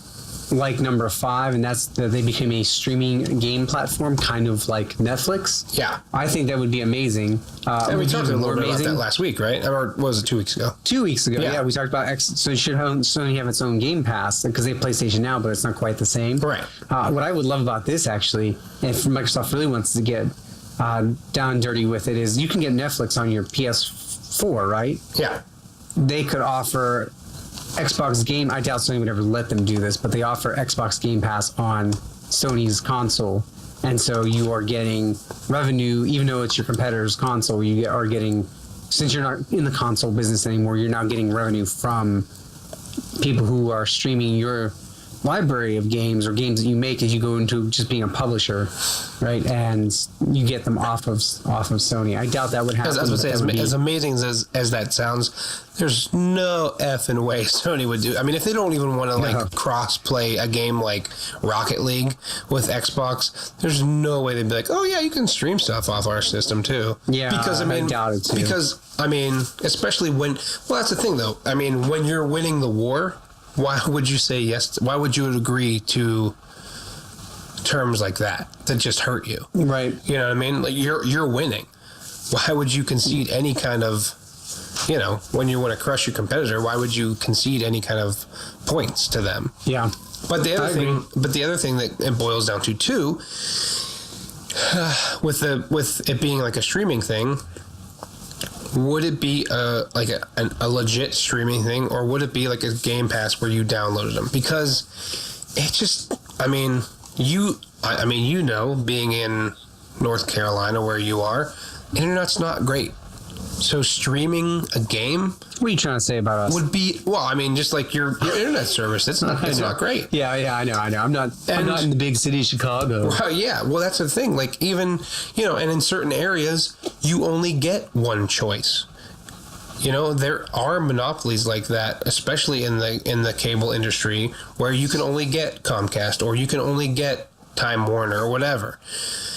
S1: like number 5, and that's that they became a streaming game platform, kind of like Netflix.
S2: Yeah.
S1: I think that would be amazing.
S2: And we talked a little bit about that last week, right? Or was it 2 weeks ago?
S1: 2 weeks ago, yeah. We talked about so should Sony have its own Game Pass because they have PlayStation Now, but it's not quite the same.
S2: Right.
S1: What I would love about this, actually, if Microsoft really wants to get down and dirty with it, is you can get Netflix on your PS4, right?
S2: Yeah.
S1: They could offer Xbox Game. I doubt Sony would ever let them do this, but they offer Xbox Game Pass on Sony's console, and so you are getting revenue, even though it's your competitor's console. You are getting, since you're not in the console business anymore, you're now getting revenue from people who are streaming your library of games or games that you make as you go into just being a publisher, right? And you get them off of Sony. I doubt that would happen.
S2: As amazing as that sounds, there's no effing way Sony would do. I mean, if they don't even want to cross play a game like Rocket League with Xbox, there's no way they'd be like, oh yeah, you can stream stuff off our system too.
S1: Yeah,
S2: because I
S1: doubt it too.
S2: Because I mean, especially when, well, that's the thing though. I mean, when you're winning the war, why would you say yes? Why would you agree to terms like that just hurt you?
S1: Right.
S2: You know what I mean? Like you're winning. why would you concede any kind of, when you want to crush your competitor, why would you concede any kind of points to them?
S1: Yeah.
S2: But the other thing that it boils down to too, with it being like a streaming thing, would it be a legit streaming thing, or would it be like a Game Pass where you downloaded them? Because it just, being in North Carolina where you are, internet's not great. So streaming a game,
S1: what are you trying to say about us?
S2: would be, just like your internet service. It's not great.
S1: Yeah, I know. I'm not in the big city of Chicago.
S2: Well, yeah. Well, that's the thing. Like, even, and in certain areas, you only get one choice. There are monopolies like that, especially in the cable industry, where you can only get Comcast, or you can only get Time Warner, or whatever.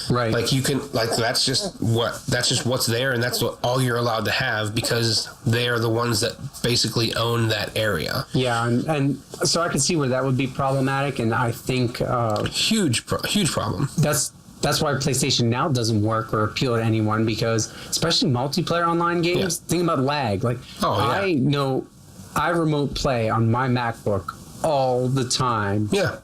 S1: Right.
S2: Like, you can, that's just what's there, and that's all you're allowed to have, because they are the ones that basically own that area.
S1: Yeah, and so I can see where that would be problematic, and I think
S2: huge problem.
S1: That's why PlayStation Now doesn't work or appeal to anyone, because especially multiplayer online games, think about lag. Like, I know I remote play on my MacBook all the time.
S2: Yeah.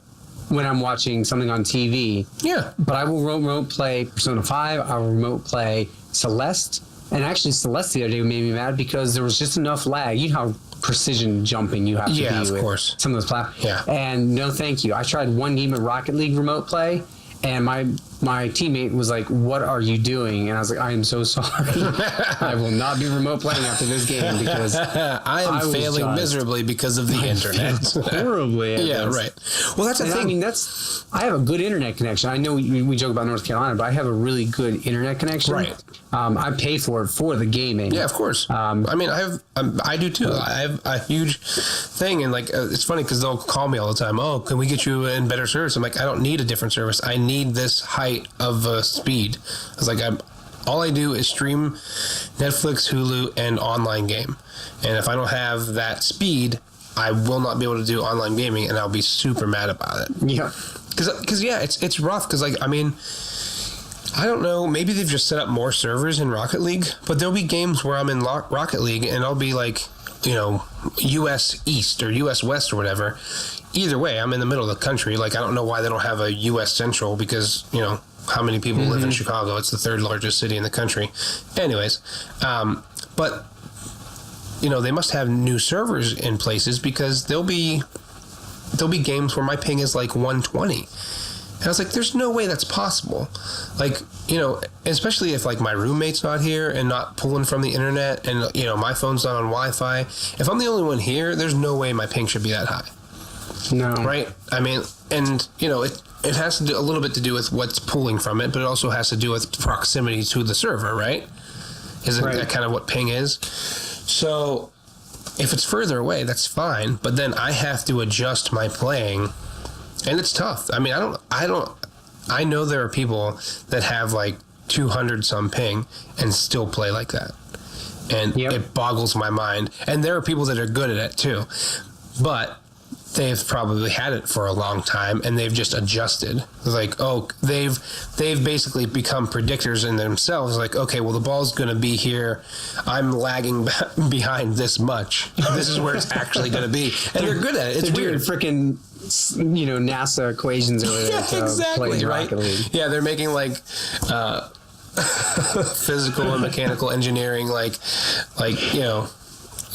S1: When I'm watching something on TV.
S2: Yeah.
S1: But I will remote play Persona 5. I will remote play Celeste. And actually, Celeste the other day made me mad because there was just enough lag. You know how precision jumping you have to be with
S2: course.
S1: some of those platforms.
S2: Yeah.
S1: And no thank you. I tried one game of Rocket League remote play, and my teammate was like, "What are you doing?" And I was like, "I am so sorry. I will not be remote playing after this game because
S2: I am failing miserably because of the internet."
S1: Horribly.
S2: Yeah, right. Well, that's the thing.
S1: I have a good internet connection. I know we joke about North Carolina, but I have a really good internet connection.
S2: Right.
S1: I pay for it for the gaming.
S2: Yeah, of course. I do too. I have a huge thing, and it's funny because they'll call me all the time. Oh, can we get you in better service? I'm like, I don't need a different service. I need this height of speed. I was like, all I do is stream Netflix, Hulu, and online game. And if I don't have that speed, I will not be able to do online gaming, and I'll be super mad about it.
S1: Yeah.
S2: Because it's rough. Because I don't know. Maybe they've just set up more servers in Rocket League, but there'll be games where I'm in Rocket League, and I'll be like, U.S. East or U.S. West or whatever. Either way, I'm in the middle of the country. I don't know why they don't have a U.S. Central, because, how many people live in Chicago? It's the third largest city in the country. Anyways, but, they must have new servers in places, because there'll be games where my ping is 120. And I was like, there's no way that's possible. Especially if my roommate's not here and not pulling from the internet, and, my phone's not on Wi-Fi. If I'm the only one here, there's no way my ping should be that high.
S1: No.
S2: Right? It has to do a little bit to do with what's pulling from it, but it also has to do with proximity to the server, right? Isn't that kind of what ping is? So if it's further away, that's fine, but then I have to adjust my playing, and it's tough. I know there are people that have 200 some ping and still play like that. And it boggles my mind. And there are people that are good at it too. But they've probably had it for a long time, and they've just adjusted. They've basically become predictors in themselves. Okay, well, the ball's going to be here. I'm lagging behind this much. This is where it's actually going to be. And they're good at it. It's weird.
S1: Freaking, NASA equations over there.
S2: Yeah, exactly, right? Yeah, they're making physical and mechanical engineering,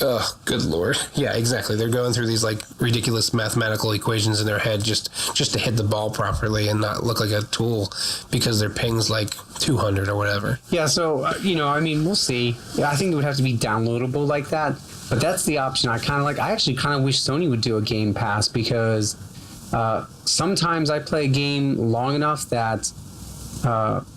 S2: oh, good Lord. Yeah, exactly. They're going through these ridiculous mathematical equations in their head just to hit the ball properly and not look like a tool because their ping's 200 or whatever.
S1: Yeah, so, we'll see. Yeah, I think it would have to be downloadable like that. But that's the option I kind of like. I actually kind of wish Sony would do a Game Pass, because sometimes I play a game long enough that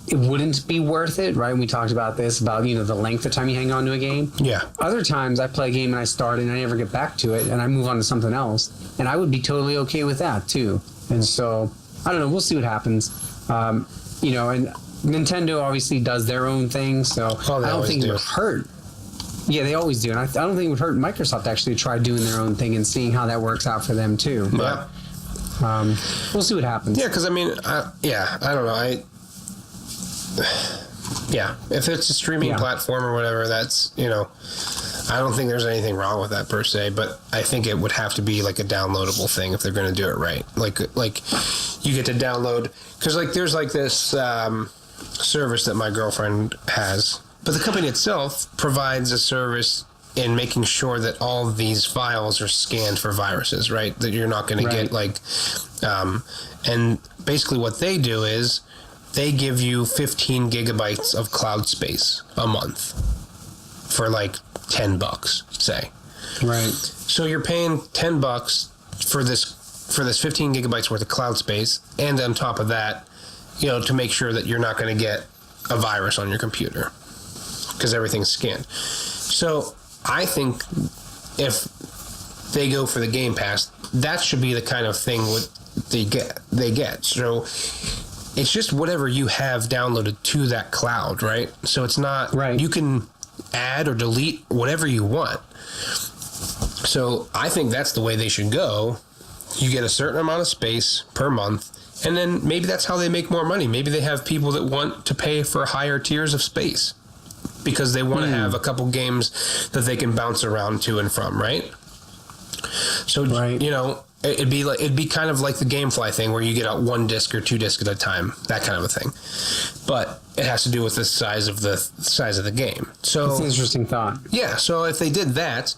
S1: it wouldn't be worth it, right? We talked about this, about, the length of time you hang on to a game.
S2: Yeah.
S1: Other times I play a game and I start and I never get back to it and I move on to something else. And I would be totally okay with that too. And so, I don't know, we'll see what happens. And Nintendo obviously does their own thing, so I don't think it would hurt. Yeah, they always do. And I don't think it would hurt Microsoft actually to try doing their own thing and seeing how that works out for them too. But we'll see what happens.
S2: Yeah, because I don't know. Yeah, if it's a streaming platform or whatever, that's, I don't think there's anything wrong with that per se, but I think it would have to be like a downloadable thing if they're going to do it right. Like you get to download, because like there's like this service that my girlfriend has, but the company itself provides a service in making sure that all of these files are scanned for viruses, right? That you're not going to get like, and basically what they do is they give you 15 gigabytes of cloud space a month for like $10, say.
S1: Right.
S2: So you're paying $10 for this 15 gigabytes worth of cloud space, and on top of that, to make sure that you're not going to get a virus on your computer because everything's scanned. So I think if they go for the Game Pass, that should be the kind of thing they get. So it's just whatever you have downloaded to that cloud, right? So it's not you can add or delete whatever you want. So I think that's the way they should go. You get a certain amount of space per month, and then maybe that's how they make more money. Maybe they have people that want to pay for higher tiers of space because they want to have a couple games that they can bounce around to and from, right? So, it'd be kind of like the GameFly thing where you get out 1 disc or 2 discs at a time, that kind of a thing. But it has to do with the size of the game. So
S1: it's an interesting thought.
S2: Yeah. So if they did that,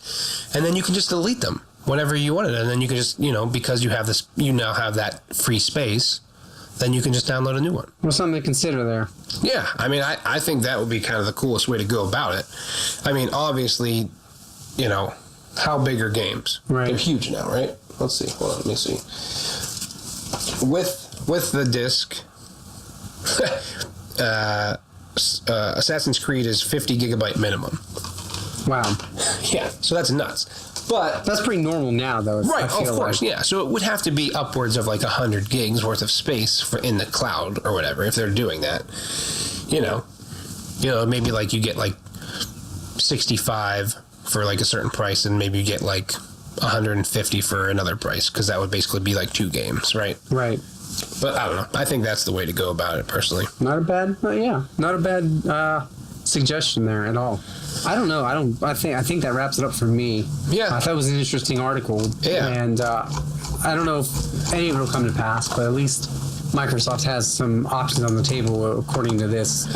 S2: and then you can just delete them whenever you wanted, and then you can just because you now have that free space, then you can just download a new one.
S1: Well, something to consider there.
S2: Yeah, I mean, I think that would be kind of the coolest way to go about it. I mean, obviously, how big are games?
S1: Right.
S2: They're huge now, right? Let's see. Hold on, let me see. With the disc, Assassin's Creed is 50 gigabyte minimum.
S1: Wow.
S2: Yeah, so that's nuts. But
S1: that's pretty normal now, though.
S2: Right, of course, yeah. So it would have to be upwards of like 100 gigs worth of space in the cloud or whatever if they're doing that. Maybe like you get like 65 for like a certain price, and maybe you get like 150 for another price, because that would basically be like 2 games, right?
S1: Right.
S2: But I don't know. I think that's the way to go about it, personally.
S1: Not a bad suggestion there at all. I don't know. I think that wraps it up for me.
S2: Yeah.
S1: I thought it was an interesting article.
S2: Yeah.
S1: And I don't know if any of it will come to pass, but at least Microsoft has some options on the table according to this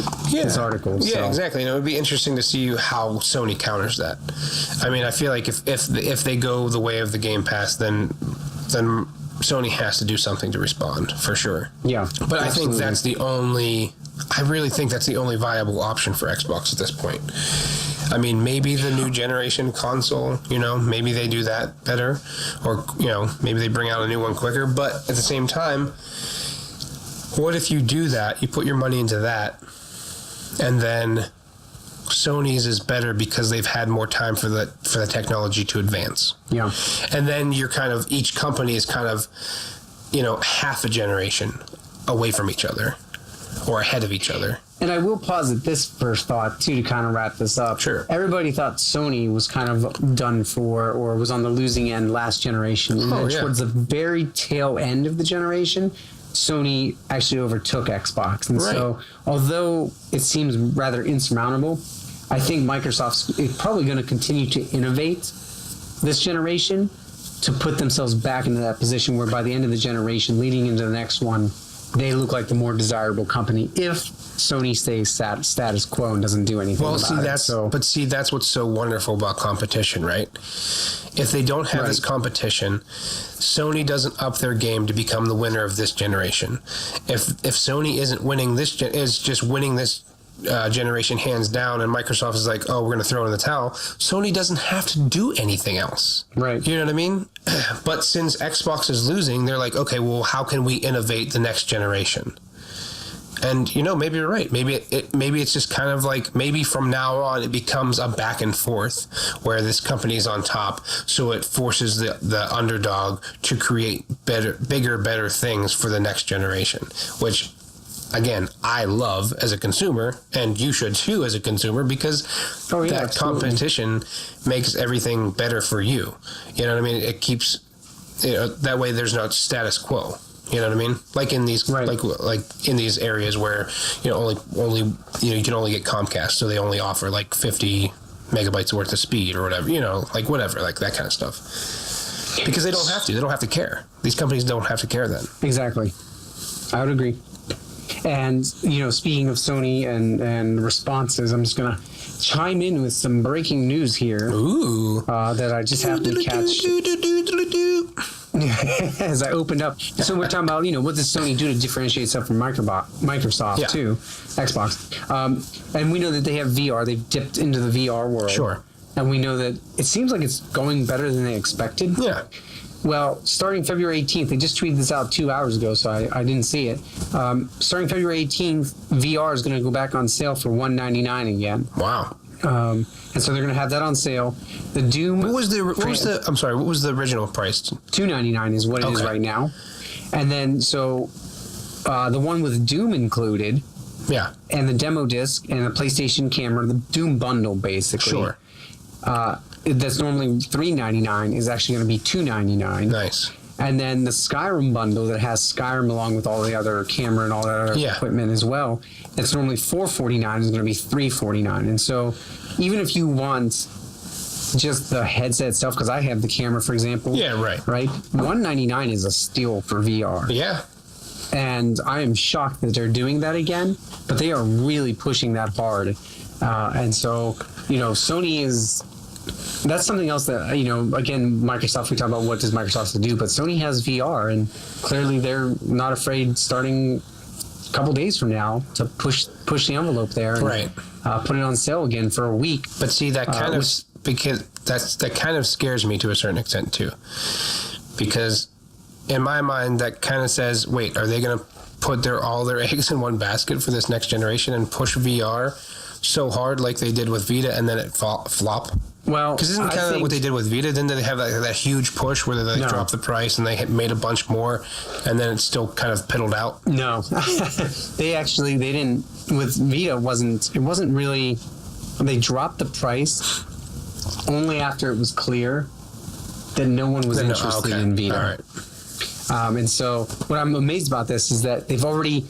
S1: article.
S2: Yeah,
S1: so.
S2: Exactly. And it would be interesting to see how Sony counters that. I mean, I feel like if they go the way of the Game Pass, then Sony has to do something to respond, for sure.
S1: Yeah.
S2: But absolutely. I really think that's the only viable option for Xbox at this point. I mean, maybe the new generation console, maybe they do that better, or, maybe they bring out a new one quicker. But at the same time, what if you do that, you put your money into that, and then Sony's is better because they've had more time for the technology to advance.
S1: Yeah.
S2: And then you're kind of, each company is kind of, half a generation away from each other or ahead of each other.
S1: And I will posit this first thought, too, to kind of wrap this up.
S2: Sure.
S1: Everybody thought Sony was kind of done for, or was on the losing end last generation. And then towards the very tail end of the generation, Sony actually overtook Xbox. And so, although it seems rather insurmountable, I think Microsoft's probably going to continue to innovate this generation to put themselves back into that position where by the end of the generation, leading into the next one, they look like the more desirable company if Sony stays status quo and doesn't do anything about it.
S2: But that's what's so wonderful about competition, right? If they don't have this competition, Sony doesn't up their game to become the winner of this generation. If Sony isn't winning is just winning this generation hands down, and Microsoft is like, oh, we're going to throw it in the towel, Sony doesn't have to do anything else.
S1: Right.
S2: You know what I mean? But since Xbox is losing, they're like, okay, well, how can we innovate the next generation? And, maybe you're right. Maybe it's just kind of like, maybe from now on it becomes a back and forth where this company is on top, so it forces the underdog to create bigger, better things for the next generation, which, again, I love as a consumer, and you should too as a consumer, because that competition makes everything better for you. You know what I mean? It keeps, that way there's no status quo. You know what I mean? Like in these,
S1: Right.
S2: like in these areas where only you can only get Comcast, so they only offer like 50 megabytes worth of speed or whatever. Like whatever, like that kind of stuff. Because they don't have to. They don't have to care. These companies don't have to care then.
S1: Exactly. I would agree. And, speaking of Sony and responses, I'm just going to chime in with some breaking news here.
S2: Ooh.
S1: That I just happened to catch as I opened up. So we're talking about, what does Sony do to differentiate itself from Microsoft too, Xbox. And we know that they have VR. They've dipped into the VR world.
S2: Sure.
S1: And we know that it seems like it's going better than they expected.
S2: Yeah.
S1: Well, starting February 18th, they just tweeted this out 2 hours ago, so I didn't see it. Starting February 18th, VR is going to go back on sale for $199 again.
S2: Wow.
S1: And so they're going to have that on sale. The Doom.
S2: What was the original price?
S1: $299 is what it is right now. And then the one with Doom included.
S2: Yeah.
S1: And the demo disc and the PlayStation camera, the Doom bundle basically.
S2: Sure.
S1: That's normally $399 is actually going to be $299.
S2: Nice.
S1: And then the Skyrim bundle that has Skyrim along with all the other camera and all that other equipment as well, that's normally $449 is going to be $349. And so even if you want just the headset itself, because I have the camera, for example.
S2: Yeah, right.
S1: Right? $199 is a steal for VR.
S2: Yeah.
S1: And I am shocked that they're doing that again, but they are really pushing that hard. And so, Sony is... That's something else that, again, Microsoft, we talk about what does Microsoft do, but Sony has VR, and clearly they're not afraid starting a couple days from now to push the envelope there and put it on sale again for a week.
S2: But see, that kind that kind of scares me to a certain extent too. Because in my mind, that kind of says, wait, are they going to put all their eggs in one basket for this next generation and push VR so hard like they did with Vita and then it flop?
S1: Well,
S2: because isn't kind of what they did with Vita? Didn't they have that huge push where they dropped the price and they made a bunch more, and then it still kind of piddled out?
S1: No, they didn't. With Vita, it wasn't really. They dropped the price only after it was clear that no one was interested in Vita.
S2: All right.
S1: And so, what I'm amazed about this is that they already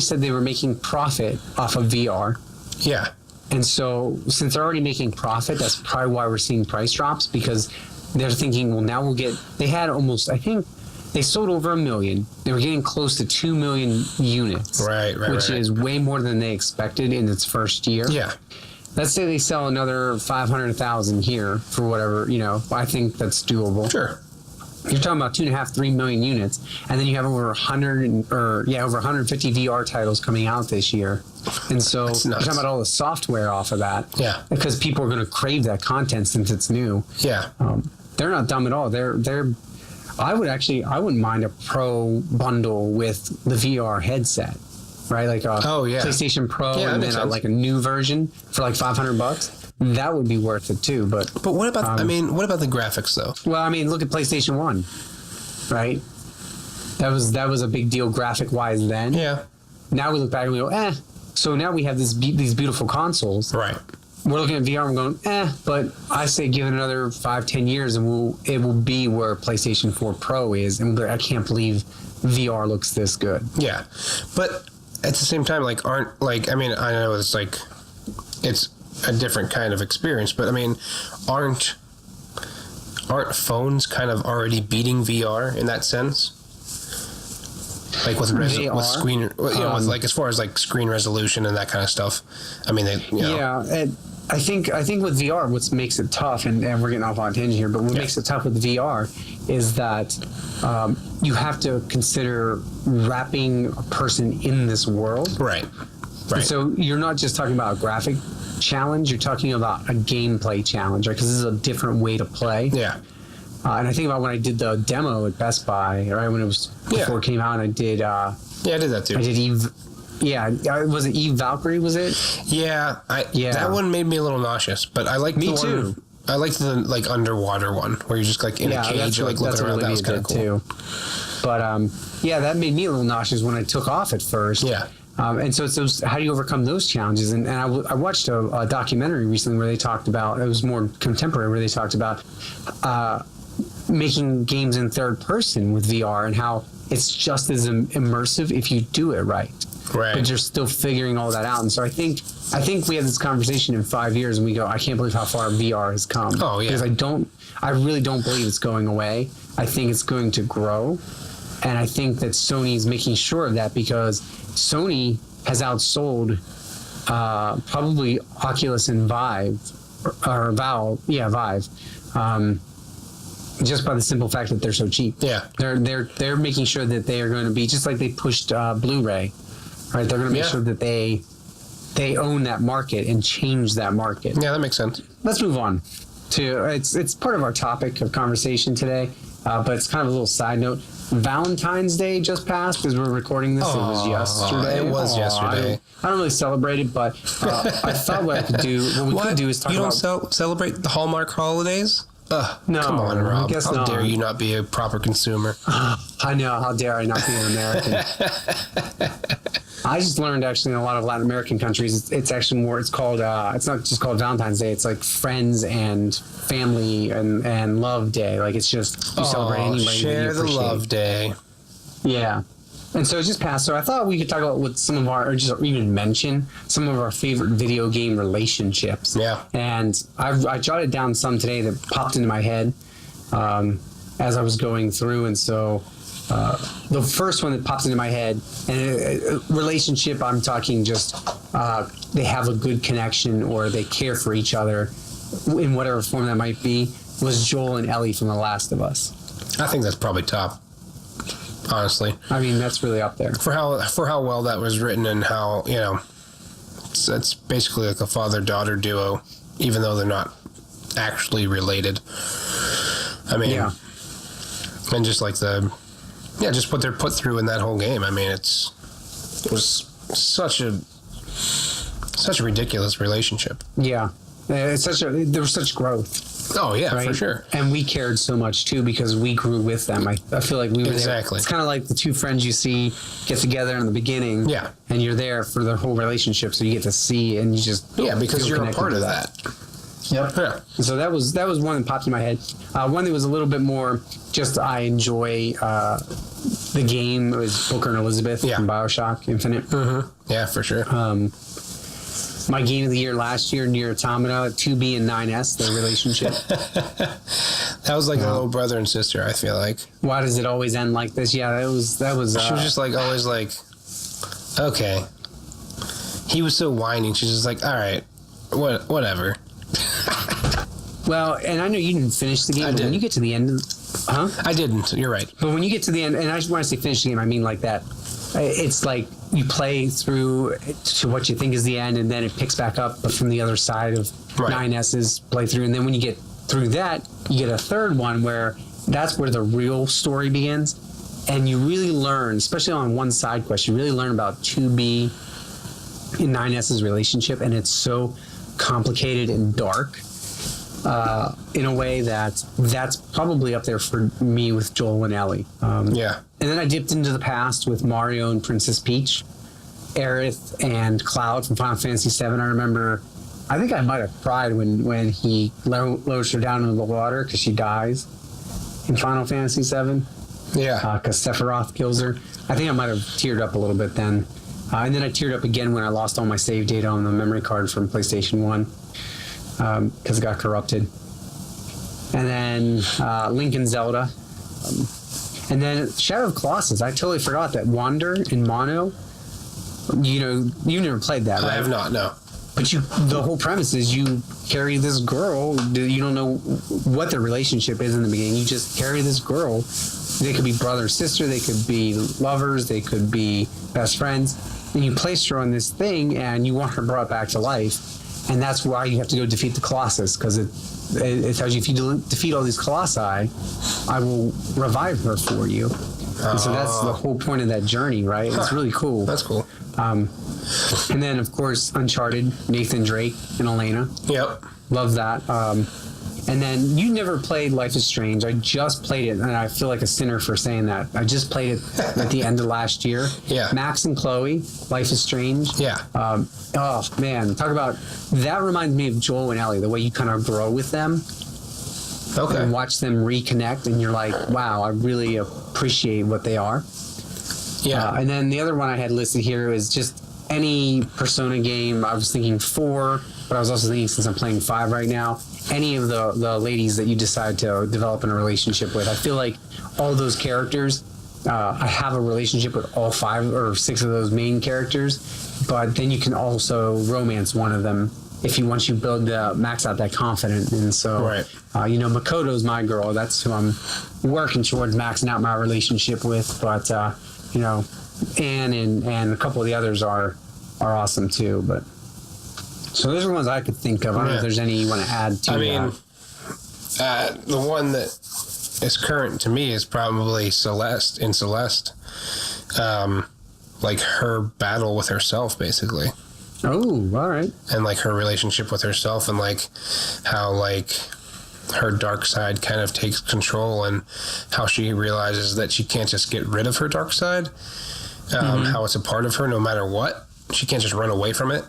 S1: said they were making profit off of VR.
S2: Yeah.
S1: And so, since they're already making profit, that's probably why we're seeing price drops, because they're thinking, well, now they had almost, I think, they sold over 1 million. They were getting close to 2 million units. Which is way more than they expected in its first year.
S2: Yeah.
S1: Let's say they sell another 500,000 here for whatever, I think that's doable.
S2: Sure.
S1: You're talking about 2.5, 3 million units, and then you have over 150 VR titles coming out this year. And so you're talking about all the software off of that.
S2: Yeah.
S1: Because people are going to crave that content since it's new.
S2: Yeah.
S1: They're not dumb at all. I wouldn't mind a pro bundle with the VR headset, right? Like a PlayStation Pro and then like a new version for like $500. That would be worth it too, but
S2: what about what about the graphics though?
S1: Well, look at PlayStation 1, right? That was a big deal graphic wise then.
S2: Yeah. Now
S1: we look back and we go, So now we have these beautiful consoles.
S2: Right.
S1: We're looking at VR and we're going, but I say give it another 5-10 years and it will be where PlayStation 4 Pro is, and I can't believe VR looks this good.
S2: Yeah, but at the same time, I know it's a different kind of experience, but aren't phones kind of already beating VR in that sense? Like with screen, with as far as screen resolution and that kind of stuff.
S1: Yeah, I think with VR, what makes it tough, and we're getting off on a tangent here, but what makes it tough with VR is that you have to consider wrapping a person in this world.
S2: Right.
S1: And so you're not just talking about a graphic challenge, you're talking about a gameplay challenge, right? Because this is a different way to play.
S2: Yeah.
S1: And I think about when I did the demo at Best Buy, right, when it was before it came out, and I did... I did that too. I did Eve... Yeah, was it Eve Valkyrie, was it?
S2: Yeah, that one made me a little nauseous, but I like
S1: me too.
S2: I liked the underwater one, where you're just in a cage, looking around. That was kind of cool. Too.
S1: But that made me a little nauseous when I took off at first.
S2: Yeah.
S1: And so it's those, how do you overcome those challenges? And I watched a documentary recently where they talked about, it was more contemporary, where they talked about making games in third person with VR and how it's just as immersive if you do it right.
S2: Right.
S1: But you're still figuring all that out. And so I think we have this conversation in 5 years and we go, I can't believe how far VR has come.
S2: Oh, yeah.
S1: Because I really don't believe it's going away. I think it's going to grow. And I think that Sony is making sure of that because Sony has outsold probably Oculus and Vive, Vive, just by the simple fact that they're so cheap.
S2: Yeah.
S1: They're making sure that they are going to be, just like they pushed Blu-ray, right? They're going to make sure that they own that market and change that market.
S2: Yeah, that makes sense.
S1: Let's move on to, it's part of our topic of conversation today, but it's kind of a little side note. Valentine's Day just passed because we're recording this. It was yesterday.
S2: It was yesterday.
S1: I don't really celebrate it, but I thought what we could do is talk about...
S2: You don't celebrate the Hallmark holidays?
S1: No.
S2: Come on, Rob.
S1: I guess
S2: How
S1: not.
S2: dare you not be a proper consumer?
S1: I know. How dare I not be an American? I just learned actually in a lot of Latin American countries, it's actually more, it's called, it's not just called Valentine's Day. It's like friends and family and love day. Like it's just, you celebrate anybody.
S2: Share the love day.
S1: Yeah. And so it just passed. So I thought we could talk about what some of our, or just even mention some of our favorite video game relationships.
S2: Yeah.
S1: And I jotted down some today that popped into my head as I was going through. And so the first one that pops into my head, and a relationship, I'm talking just they have a good connection or they care for each other in whatever form that might be, was Joel and Ellie from The Last of Us.
S2: I think that's probably top. Honestly,
S1: I mean that's really up there
S2: for how well that was written and how it's basically like a father-daughter duo, even though they're not actually related. I mean, and just like just what they're put through in that whole game. I mean, it was such a ridiculous relationship.
S1: Yeah, there was such growth.
S2: Oh yeah,
S1: right?
S2: For sure.
S1: And we cared so much too because we grew with them. I feel like we were
S2: exactly.
S1: There. It's kind of like the two friends you see get together in the beginning.
S2: Yeah.
S1: And you're there for their whole relationship, so you get to see and you just
S2: because you're a part of that.
S1: Yep. Yeah. And so that was one that popped in my head. One that was a little bit more just I enjoy the game. It was Booker and Elizabeth from BioShock Infinite.
S2: Mm-hmm. Yeah, for sure.
S1: My game of the year last year, Nier Automata, 2B and 9S, their relationship.
S2: That was like a little brother and sister, I feel like.
S1: Why does it always end like this? Yeah, that was.
S2: She was just like always like, okay. He was so whining. She's just like, all right, whatever.
S1: Well, and I know you didn't finish the game, but when you get to the end,
S2: I didn't. You're right.
S1: But when you get to the end, and when I say finish the game, I mean like that. It's like you play through to what you think is the end, and then it picks back up, but from the other side of 9S's playthrough. And then when you get through that, you get a third one where that's where the real story begins. And you really learn, especially on one side quest, you really learn about 2B and 9S's relationship, and it's so complicated and dark in a way that's probably up there for me with Joel and Ellie. And then I dipped into the past with Mario and Princess Peach, Aerith and Cloud from Final Fantasy VII. I remember, I think I might have cried when he lowers her down into the water because she dies in Final Fantasy VII.
S2: Yeah.
S1: Because Sephiroth kills her. I think I might have teared up a little bit then. And then I teared up again when I lost all my save data on the memory card from PlayStation 1 because it got corrupted. And then Link and Zelda. And then Shadow of Colossus. I totally forgot that Wander in Mono. You never played that, right?
S2: I have not, no.
S1: But the whole premise is you carry this girl. You don't know what their relationship is in the beginning. You just carry this girl. They could be brother or sister. They could be lovers. They could be best friends. And you place her on this thing, and you want her brought back to life. And that's why you have to go defeat the Colossus, because it tells you if you defeat all these colossi, I will revive her for you. And so that's the whole point of that journey, right? It's really cool.
S2: That's cool.
S1: And then, of course, Uncharted, Nathan Drake and Elena.
S2: Yep.
S1: Love that. And then you never played Life is Strange. I just played it, and I feel like a sinner for saying that. I just played it at the end of last year.
S2: Yeah.
S1: Max and Chloe, Life is Strange.
S2: Yeah.
S1: Oh, man. Talk about... That reminds me of Joel and Ellie, the way you kind of grow with them.
S2: Okay.
S1: and watch them reconnect, and you're like, wow, I really appreciate what they are.
S2: Yeah.
S1: And then the other one I had listed here is just any Persona game. I was thinking 4, but I was also thinking, since I'm playing 5 right now, any of the ladies that you decide to develop in a relationship with. I feel like all those characters, I have a relationship with all 5 or 6 of those main characters, but then you can also romance one of them if you once you build max out that confidence. And so,
S2: Right.
S1: Makoto's my girl. That's who I'm working towards maxing out my relationship with. But Anne and a couple of the others are awesome too. But so those are ones I could think of. I don't know if there's any you want to add to.
S2: The one that is current to me is probably Celeste. In Celeste, like her battle with herself, basically.
S1: Oh, all right.
S2: And like her relationship with herself, and like how like her dark side kind of takes control, and how she realizes that she can't just get rid of her dark side. How it's a part of her no matter what. She can't just run away from it.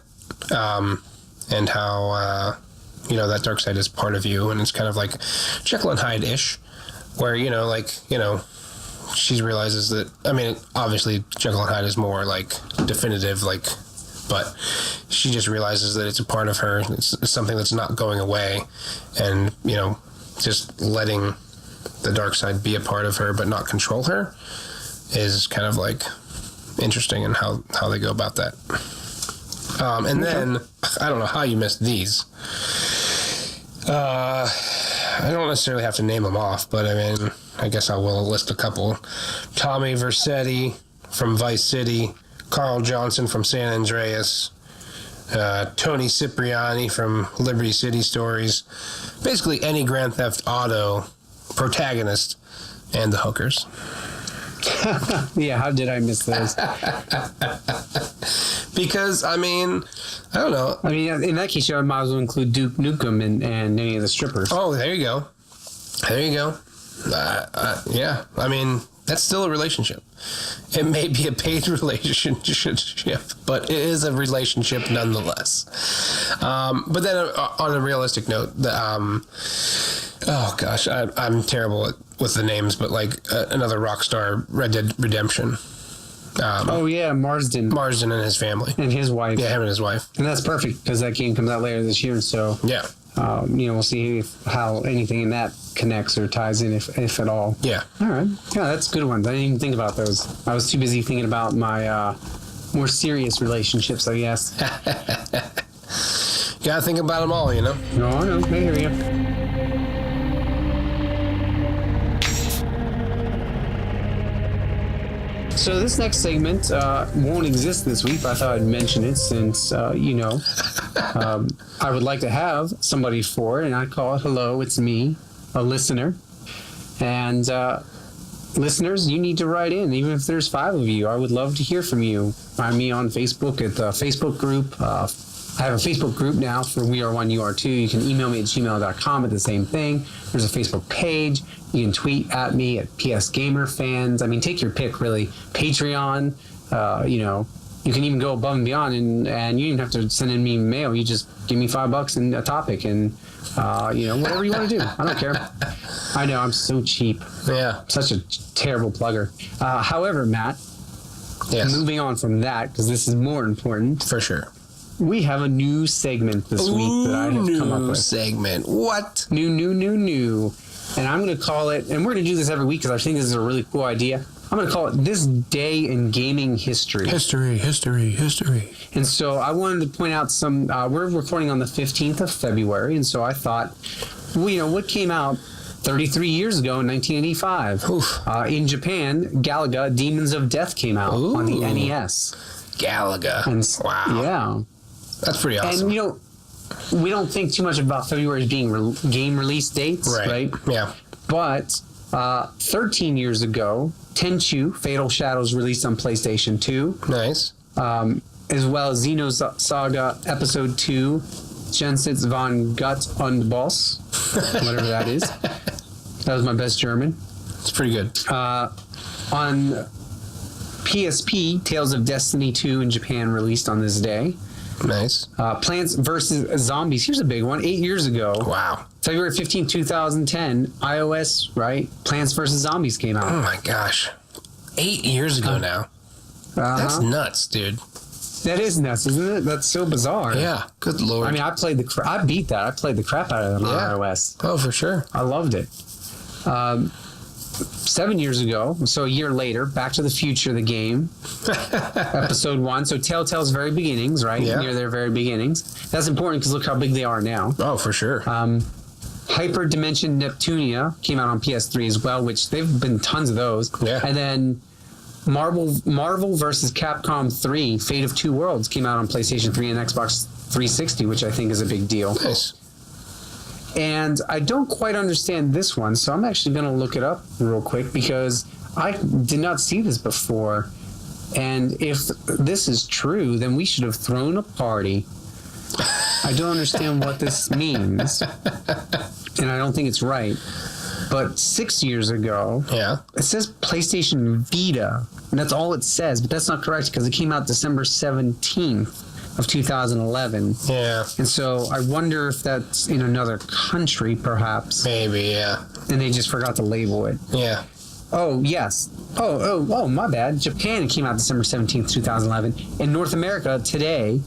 S2: And how that dark side is part of you, and it's kind of like Jekyll and Hyde-ish, where she realizes that. I mean, obviously Jekyll and Hyde is more like definitive, like. But she just realizes that it's a part of her. It's something that's not going away. And, just letting the dark side be a part of her but not control her is kind of like interesting in how they go about that. And then, I don't know how you missed these. I don't necessarily have to name them off, but I mean, I guess I will list a couple. Tommy Vercetti from Vice City. Carl Johnson from San Andreas, Tony Cipriani from Liberty City Stories, basically any Grand Theft Auto protagonist, and the hookers.
S1: Yeah, how did I miss those?
S2: Because, I mean, I don't know.
S1: I mean, in that case, you might as well include Duke Nukem and any of the strippers.
S2: Oh, there you go. There you go. Yeah, I mean, that's still a relationship. It may be a paid relationship, but it is a relationship nonetheless. But then on a realistic note, oh gosh, I'm terrible with the names, but like another Rockstar, Red Dead Redemption.
S1: Oh yeah, Marsden
S2: and his family.
S1: And his wife.
S2: Yeah, him and his wife.
S1: And that's perfect because that game comes out later this year, so
S2: yeah.
S1: We'll see how anything in that connects or ties in, if at all.
S2: Yeah.
S1: All right. Yeah, that's good ones. I didn't even think about those. I was too busy thinking about my more serious relationships, I guess.
S2: You gotta think about them all,
S1: No, I hear you. So this next segment won't exist this week, but I thought I'd mention it since, I would like to have somebody for it, and I call it Hello, It's Me, a listener. And listeners, you need to write in, even if there's 5 of you. I would love to hear from you. Find me on Facebook at the Facebook group. I have a Facebook group now for We Are One, You Are Two. You can email me at gmail.com at the same thing. There's a Facebook page. You can tweet at me at PSGamerFans. I mean, take your pick, really. Patreon, you can even go above and beyond, and you don't have to send in me mail. You just give me $5 and a topic, and whatever you want to do. I don't care. I know I'm so cheap.
S2: Yeah.
S1: Such a terrible plugger. However, Matt,
S2: yes.
S1: Moving on from that, because this is more important.
S2: For sure.
S1: We have a new segment this week that I have come up with.
S2: New segment. What?
S1: New. And I'm going to call it, and we're going to do this every week because I think this is a really cool idea. I'm going to call it This Day in Gaming History.
S2: History.
S1: And so I wanted to point out some, we're recording on the 15th of February, and so I thought, what came out 33 years ago in 1985? In Japan, Galaga, Demons of Death came out on the NES.
S2: Galaga.
S1: And,
S2: wow.
S1: Yeah.
S2: That's pretty awesome.
S1: And, we don't think too much about February as being game release dates, right?
S2: Yeah.
S1: But 13 years ago, Tenchu, Fatal Shadows released on PlayStation 2.
S2: Nice.
S1: As well as Xenosaga Episode 2, Jensetz von Gott und Boss, whatever that is. That was my best German.
S2: It's pretty good.
S1: On PSP, Tales of Destiny 2 in Japan released on this day.
S2: Nice.
S1: Plants vs. Zombies. Here's a big one. 8 years ago.
S2: Wow.
S1: February 15, 2010, iOS, right? Plants vs. Zombies came out.
S2: Oh my gosh. 8 years ago now. That's nuts, dude.
S1: That is nuts, isn't it? That's so bizarre.
S2: Yeah. Good Lord.
S1: I mean, I beat that. I played the crap out of it on iOS.
S2: Oh, for sure.
S1: I loved it. 7 years ago, so a year later, Back to the Future, the game, episode 1. So Telltale's very beginnings, right?
S2: Yeah.
S1: Near their very beginnings. That's important because look how big they are now.
S2: Oh, for sure.
S1: Hyper Dimension Neptunia came out on PS3 as well, which they've been tons of those.
S2: Yeah.
S1: And then Marvel vs. Capcom 3, Fate of Two Worlds came out on PlayStation 3 and Xbox 360, which I think is a big deal.
S2: Nice.
S1: And I don't quite understand this one, so I'm actually going to look it up real quick because I did not see this before. And if this is true, then we should have thrown a party. I don't understand what this means, and I don't think it's right. But 6 years ago, it says PlayStation Vita, and that's all it says. But that's not correct because it came out December 17th of 2011.
S2: Yeah.
S1: And so I wonder if that's in another country, perhaps.
S2: Maybe, yeah.
S1: And they just forgot to label it.
S2: Yeah.
S1: Oh, yes. Oh, my bad. Japan came out December 17th, 2011. In North America, today,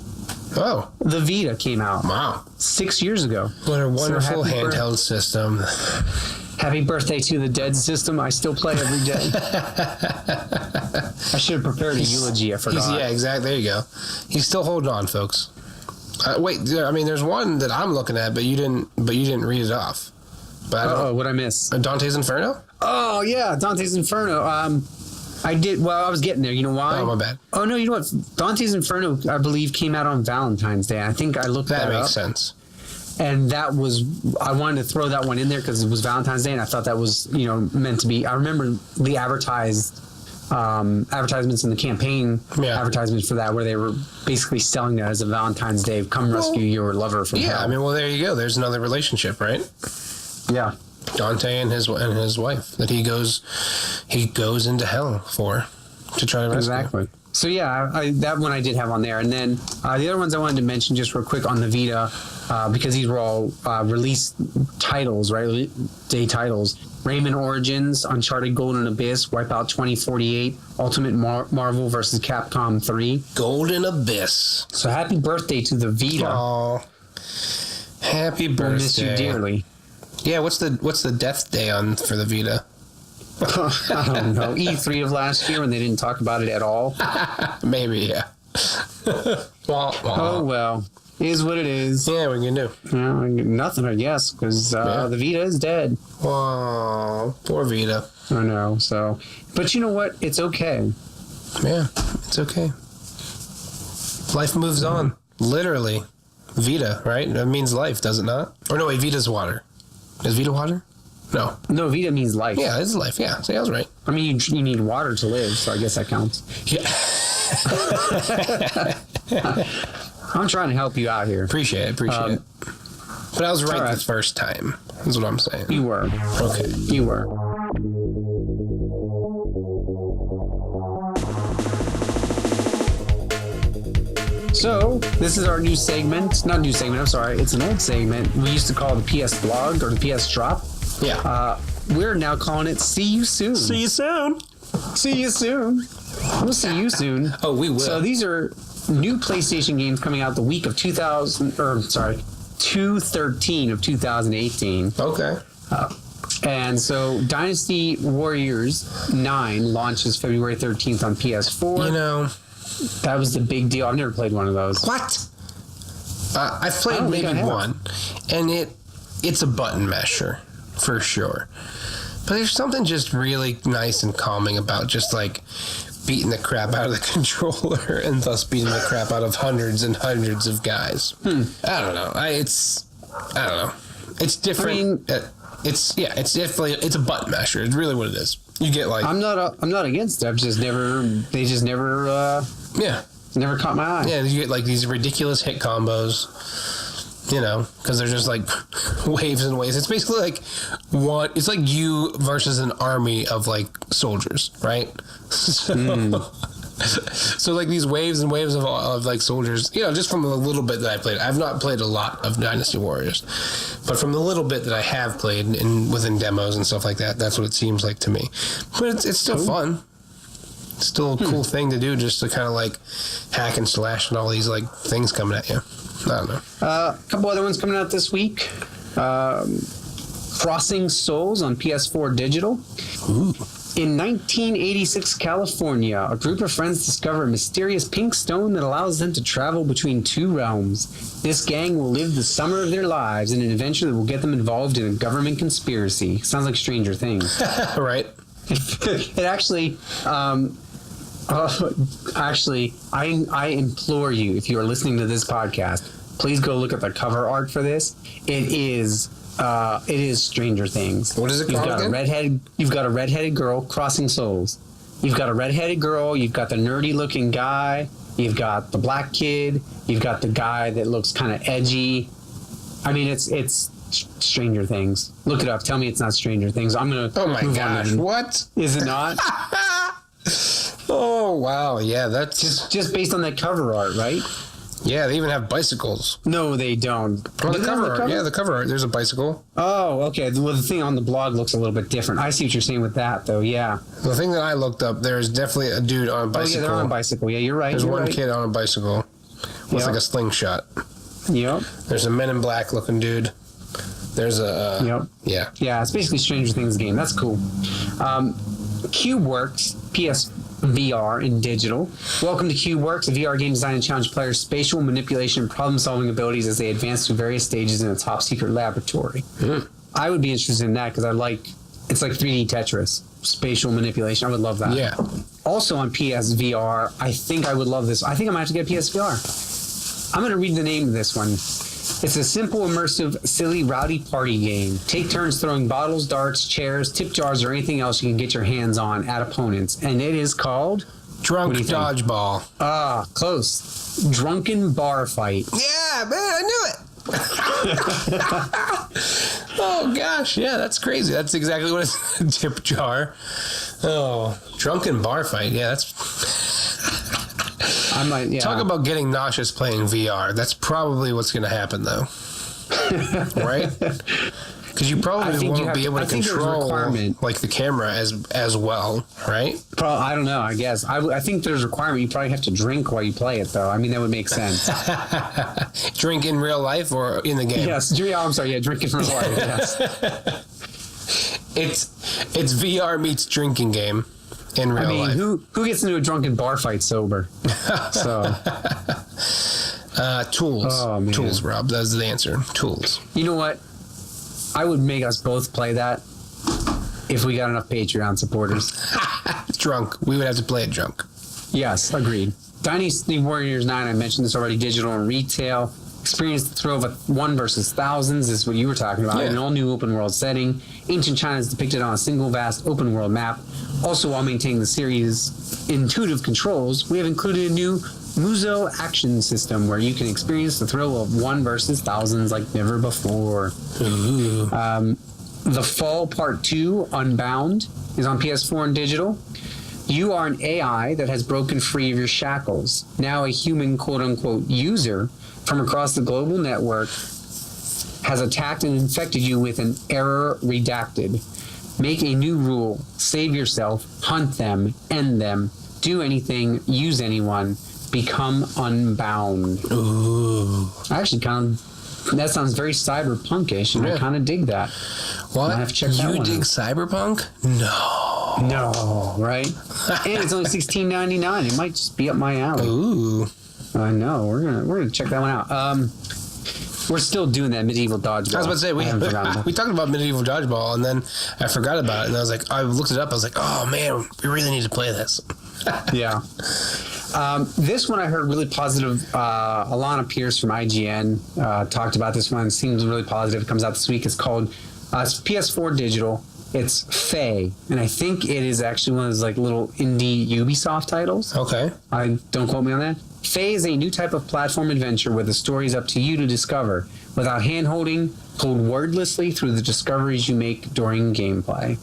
S1: the Vita came out.
S2: Wow.
S1: 6 years ago.
S2: What a wonderful handheld system.
S1: Happy birthday to the Dead system. I still play every day. I should have prepared a eulogy. I forgot.
S2: Yeah, exactly. There you go. He's still holding on, folks. Wait, I mean, there's one that I'm looking at, but you didn't read it off. But
S1: what'd I miss?
S2: Dante's Inferno?
S1: Oh, yeah, Dante's Inferno. I did. Well, I was getting there. You know why?
S2: Oh, my bad.
S1: Oh, no, you know what? Dante's Inferno, I believe, came out on Valentine's Day. I think I looked that up.
S2: That makes sense.
S1: And that was, I wanted to throw that one in there because it was Valentine's Day, and I thought that was, meant to be. I remember the advertisements in the campaign advertisements for that, where they were basically selling that as a Valentine's Day, come rescue your lover from hell.
S2: I mean, well, there you go. There's another relationship, right?
S1: Yeah.
S2: Dante and his wife that he goes into hell for to try to rescue.
S1: Exactly. So yeah, that one I did have on there, and then the other ones I wanted to mention just real quick on the Vita, because these were all release titles, right? Day titles: Rayman Origins, Uncharted: Golden Abyss, Wipeout 2048, Ultimate Marvel vs. Capcom 3,
S2: Golden Abyss.
S1: So happy birthday to the Vita!
S2: Oh, happy birthday!
S1: We'll miss you dearly.
S2: Yeah, what's the death day on for the Vita?
S1: I don't know. E3 of last year when they didn't talk about it at all.
S2: Maybe, yeah.
S1: Oh, well. It is what it is.
S2: Yeah, what can you do?
S1: Nothing, I guess, because the Vita is dead.
S2: Oh, poor Vita.
S1: I know, so. But you know what? It's okay.
S2: Yeah, it's okay. Life moves on. Literally. Vita, right? That means life, does it not? Or no, wait, Vita's water. Is Vita water? No.
S1: No, Vita means life.
S2: Yeah, it's life. Yeah, so I was right.
S1: I mean, you need water to live, so I guess that counts.
S2: Yeah.
S1: I'm trying to help you out here.
S2: Appreciate it. But I was right the first time. That's what I'm saying.
S1: You were.
S2: Okay.
S1: You were. So, this is our new segment. Not new segment, I'm sorry. It's an old segment we used to call the PS Vlog or the PS Drop.
S2: Yeah.
S1: We're now calling it See You Soon.
S2: See you soon.
S1: See you soon. We'll see you soon.
S2: Oh, we will.
S1: So these are new PlayStation games coming out the week of 2/13 of 2018.
S2: Okay.
S1: And so Dynasty Warriors 9 launches February 13th on PS4.
S2: You know,
S1: that was the big deal. I've never played one of those.
S2: What? I've played maybe one, and it's a button masher for sure. But there's something just really nice and calming about just like beating the crap out of the controller and thus beating the crap out of hundreds and hundreds of guys. I don't know. I don't know. It's different. I mean, it's definitely it's a button masher. It's really what it is. You get like
S1: I'm not against it. They just never never caught my eye.
S2: Yeah, you get like these ridiculous hit combos. You know, because they're just like waves and waves. It's basically like it's like you versus an army of like soldiers, right? So, So like these waves and waves of like soldiers, just from the little bit that I played. I've not played a lot of Dynasty Warriors, but from the little bit that I have played and within demos and stuff like that, that's what it seems like to me. But it's still fun. It's still a cool thing to do, just to kind of like hack and slash and all these like things coming at you. I don't know.
S1: A couple other ones coming out this week. Crossing Souls on PS4 Digital.
S2: Ooh.
S1: In 1986 California, a group of friends discover a mysterious pink stone that allows them to travel between two realms. This gang will live the summer of their lives in an adventure that will get them involved in a government conspiracy. Sounds like Stranger Things.
S2: Right.
S1: It actually, I implore you, if you are listening to this podcast, please go look at the cover art for this. It is Stranger Things.
S2: What is it called again?
S1: You've got a redheaded girl, Crossing Souls. You've got a redheaded girl. You've got the nerdy looking guy. You've got the black kid. You've got the guy that looks kind of edgy. I mean, it's Stranger Things. Look it up. Tell me it's not Stranger Things. I'm gonna.
S2: Oh my gosh! What
S1: is it not?
S2: Oh wow! Yeah, that's
S1: just based on that cover art, right?
S2: Yeah, they even have bicycles.
S1: No, they don't.
S2: On the cover art. Yeah, the cover art. There's a bicycle.
S1: Oh, okay. Well, the thing on the blog looks a little bit different. I see what you're saying with that, though. Yeah.
S2: The thing that I looked up, there's definitely a dude on a bicycle.
S1: Oh, yeah, they're on a bicycle. Yeah, you're right.
S2: There's one kid on a bicycle with like a slingshot.
S1: Yep.
S2: There's a Men in Black looking dude. There's a...
S1: Yep.
S2: Yeah.
S1: Yeah, it's basically Stranger Things game. That's cool. CubeWorks, PSVR in digital. Welcome to CubeWorks, a VR game designed to challenge players' spatial manipulation and problem-solving abilities as they advance through various stages in a top-secret laboratory. I would be interested in that because it's like 3D Tetris, spatial manipulation. I would love that.
S2: Yeah.
S1: Also on PSVR, I think I would love this. I think I might have to get PSVR. I'm going to read the name of this one. It's a simple, immersive, silly, rowdy party game. Take turns throwing bottles, darts, chairs, tip jars, or anything else you can get your hands on at opponents. And it is called...
S2: Drunk Dodgeball.
S1: Ah, close. Drunken Bar Fight.
S2: Yeah, man, I knew it. Oh, gosh. Yeah, that's crazy. That's exactly what it's a tip jar. Oh, Drunken Bar Fight. Yeah, that's...
S1: I might, yeah.
S2: Talk about getting nauseous playing VR. That's probably what's going to happen, though. Right? Because you probably won't be able to control like the camera as well, right?
S1: I don't know. I guess I think there's a requirement. You probably have to drink while you play it, though. I mean, that would make sense.
S2: Drink in real life or in the game?
S1: Yes. I'm sorry. Yeah, drink in real life. Yes.
S2: It's VR meets drinking game. In real life.
S1: Who gets into a drunken bar fight sober? So,
S2: tools. Oh, man. Tools, Rob. That's the answer. Tools.
S1: You know what? I would make us both play that if we got enough Patreon supporters.
S2: Drunk. We would have to play it drunk.
S1: Yes, agreed. Dynasty Warriors 9, I mentioned this already, digital and retail. Experience the thrill of a one versus thousands is what you were talking about. Yeah. An all-new open-world setting. Ancient China is depicted on a single vast open-world map. Also, while maintaining the series' intuitive controls, we have included a new Muzo action system where you can experience the thrill of one versus thousands like never before. The Fall Part 2, Unbound, is on PS4 and digital. You are an AI that has broken free of your shackles. Now a human quote-unquote user from across the global network has attacked and infected you with an error redacted. Make a new rule. Save yourself. Hunt them. End them. Do anything. Use anyone. Become unbound.
S2: Ooh.
S1: Actually, that sounds very cyberpunkish, and I kind of dig that.
S2: What?
S1: I have to check that one
S2: dig
S1: out.
S2: Cyberpunk?
S1: No, right? And it's only $16.99. It might just be up my alley.
S2: Ooh.
S1: I know. We're gonna check that one out. We're still doing that medieval dodgeball.
S2: I was about to say, we talked about medieval dodgeball, and then I forgot about it, and I was like, I looked it up, I was like, oh man, we really need to play this.
S1: Yeah. This one I heard really positive. Alana Pierce from IGN talked about this one. It seems really positive. It comes out this week. It's called it's PS4 digital. It's Faye, and I think it is actually one of those like little indie Ubisoft titles.
S2: Okay.
S1: Don't quote me on that. Faye is a new type of platform adventure where the story is up to you to discover. Without hand-holding, told wordlessly through the discoveries you make during gameplay.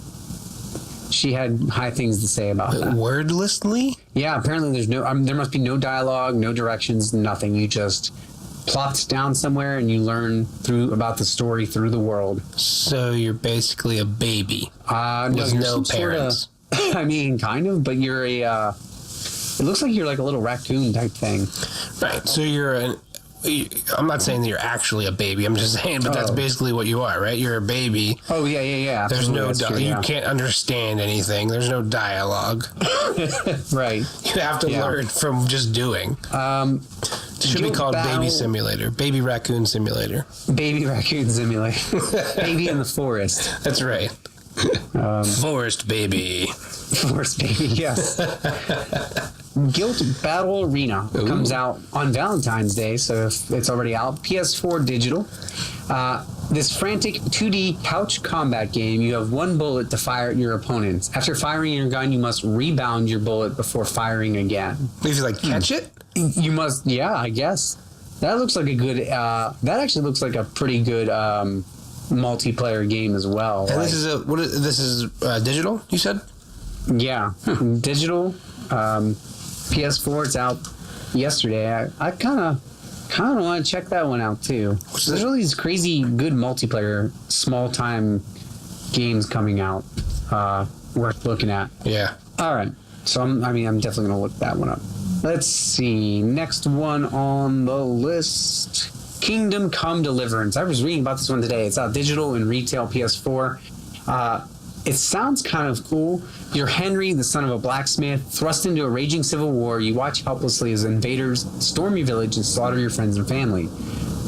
S1: She had high things to say about that.
S2: Wordlessly?
S1: Yeah, apparently there's no. There must be no dialogue, no directions, nothing. You just plopped down somewhere and you learn about the story through the world.
S2: So you're basically a baby
S1: No,
S2: with
S1: you're
S2: no
S1: some
S2: parents.
S1: Sorta, I mean, kind of, but you're a. It looks like you're like a little raccoon type thing.
S2: Right. So I'm not saying that you're actually a baby. I'm just saying, but that's basically what you are, right? You're a baby.
S1: Oh yeah.
S2: There's no
S1: true,
S2: you can't understand anything. There's no dialogue.
S1: Right.
S2: You have to learn from just doing. It should be called Baby Simulator. Baby Raccoon Simulator.
S1: Baby Raccoon Simulator. Baby in the forest.
S2: That's right. Forest Baby.
S1: Forest Baby, yes. Guilt Battle Arena comes out on Valentine's Day, so it's already out. PS4 digital. This frantic 2D couch combat game, you have one bullet to fire at your opponents. After firing your gun, you must rebound your bullet before firing again.
S2: If you catch it?
S1: You must, yeah, I guess. That looks like a good, that actually looks like a pretty good multiplayer game as well.
S2: And this is digital, you said?
S1: Yeah, digital. PS4, it's out yesterday. I kind of want to check that one out too. There's all these crazy good multiplayer small time games coming out worth looking at.
S2: Yeah.
S1: All right. So I'm definitely gonna look that one up. Let's see. Next one on the list: Kingdom Come Deliverance. I was reading about this one today. It's out digital and retail PS4. It sounds kind of cool. You're Henry, the son of a blacksmith, thrust into a raging civil war. You watch helplessly as invaders storm your village and slaughter your friends and family.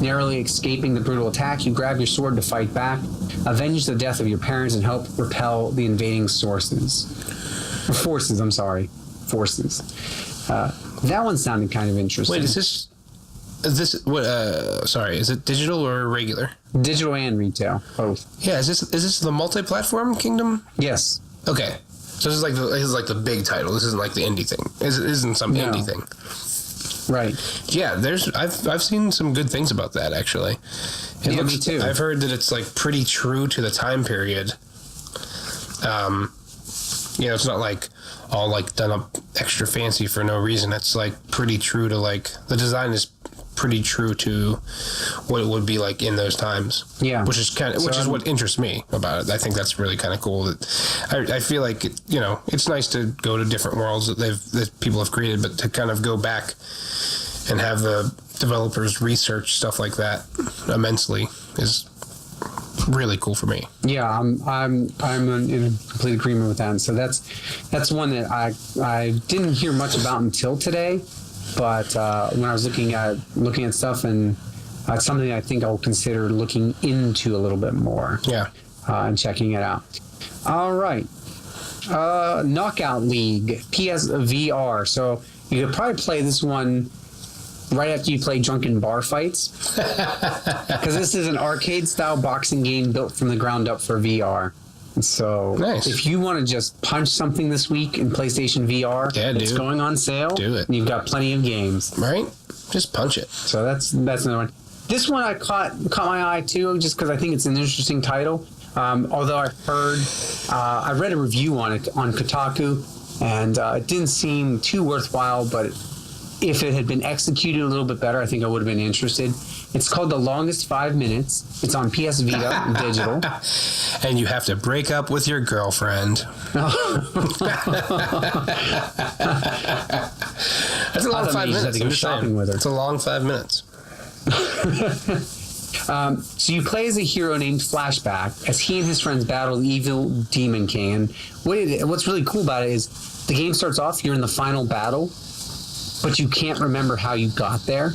S1: Narrowly escaping the brutal attack, you grab your sword to fight back, avenge the death of your parents, and help repel the invading forces. That one sounded kind of interesting.
S2: Wait, is this what? Sorry, is it digital or regular?
S1: Digital and retail, both.
S2: Yeah, is this the multi-platform Kingdom?
S1: Yes.
S2: Okay, so this is like the big title. This isn't like the indie thing. It isn't some indie thing.
S1: Right.
S2: Yeah, I've seen some good things about that actually.
S1: Me too.
S2: I've heard that it's like pretty true to the time period. It's not like all like done up extra fancy for no reason. It's like pretty true to like the design is pretty true to what it would be like in those times.
S1: Yeah,
S2: which is what interests me about it. I think that's really kind of cool. That I feel like it's nice to go to different worlds that people have created, but to kind of go back and have the developers research stuff like that immensely is really cool for me.
S1: Yeah, I'm in complete agreement with that. And so that's one that I didn't hear much about until today. But when I was looking at stuff, and it's something I think I'll consider looking into a little bit more.
S2: Yeah.
S1: And checking it out. All right. Knockout League, PSVR. So you could probably play this one right after you play drunken bar fights. Because this is an arcade-style boxing game built from the ground up for VR. So
S2: nice.
S1: If you want to just punch something this week in PlayStation VR, it's going on sale.
S2: Do it.
S1: You've got plenty of games.
S2: Right? Just punch it.
S1: So that's another one. This one I caught my eye too, just because I think it's an interesting title. Although I read a review on it on Kotaku, and it didn't seem too worthwhile, but if it had been executed a little bit better, I think I would have been interested. It's called The Longest 5 Minutes. It's on PS Vita digital.
S2: And you have to break up with your girlfriend. That's a long 5 minutes.
S1: Go shopping with her.
S2: It's a long 5 minutes.
S1: So you play as a hero named Flashback as he and his friends battle the evil Demon King. And what's really cool about it is the game starts off, you're in the final battle, but you can't remember how you got there.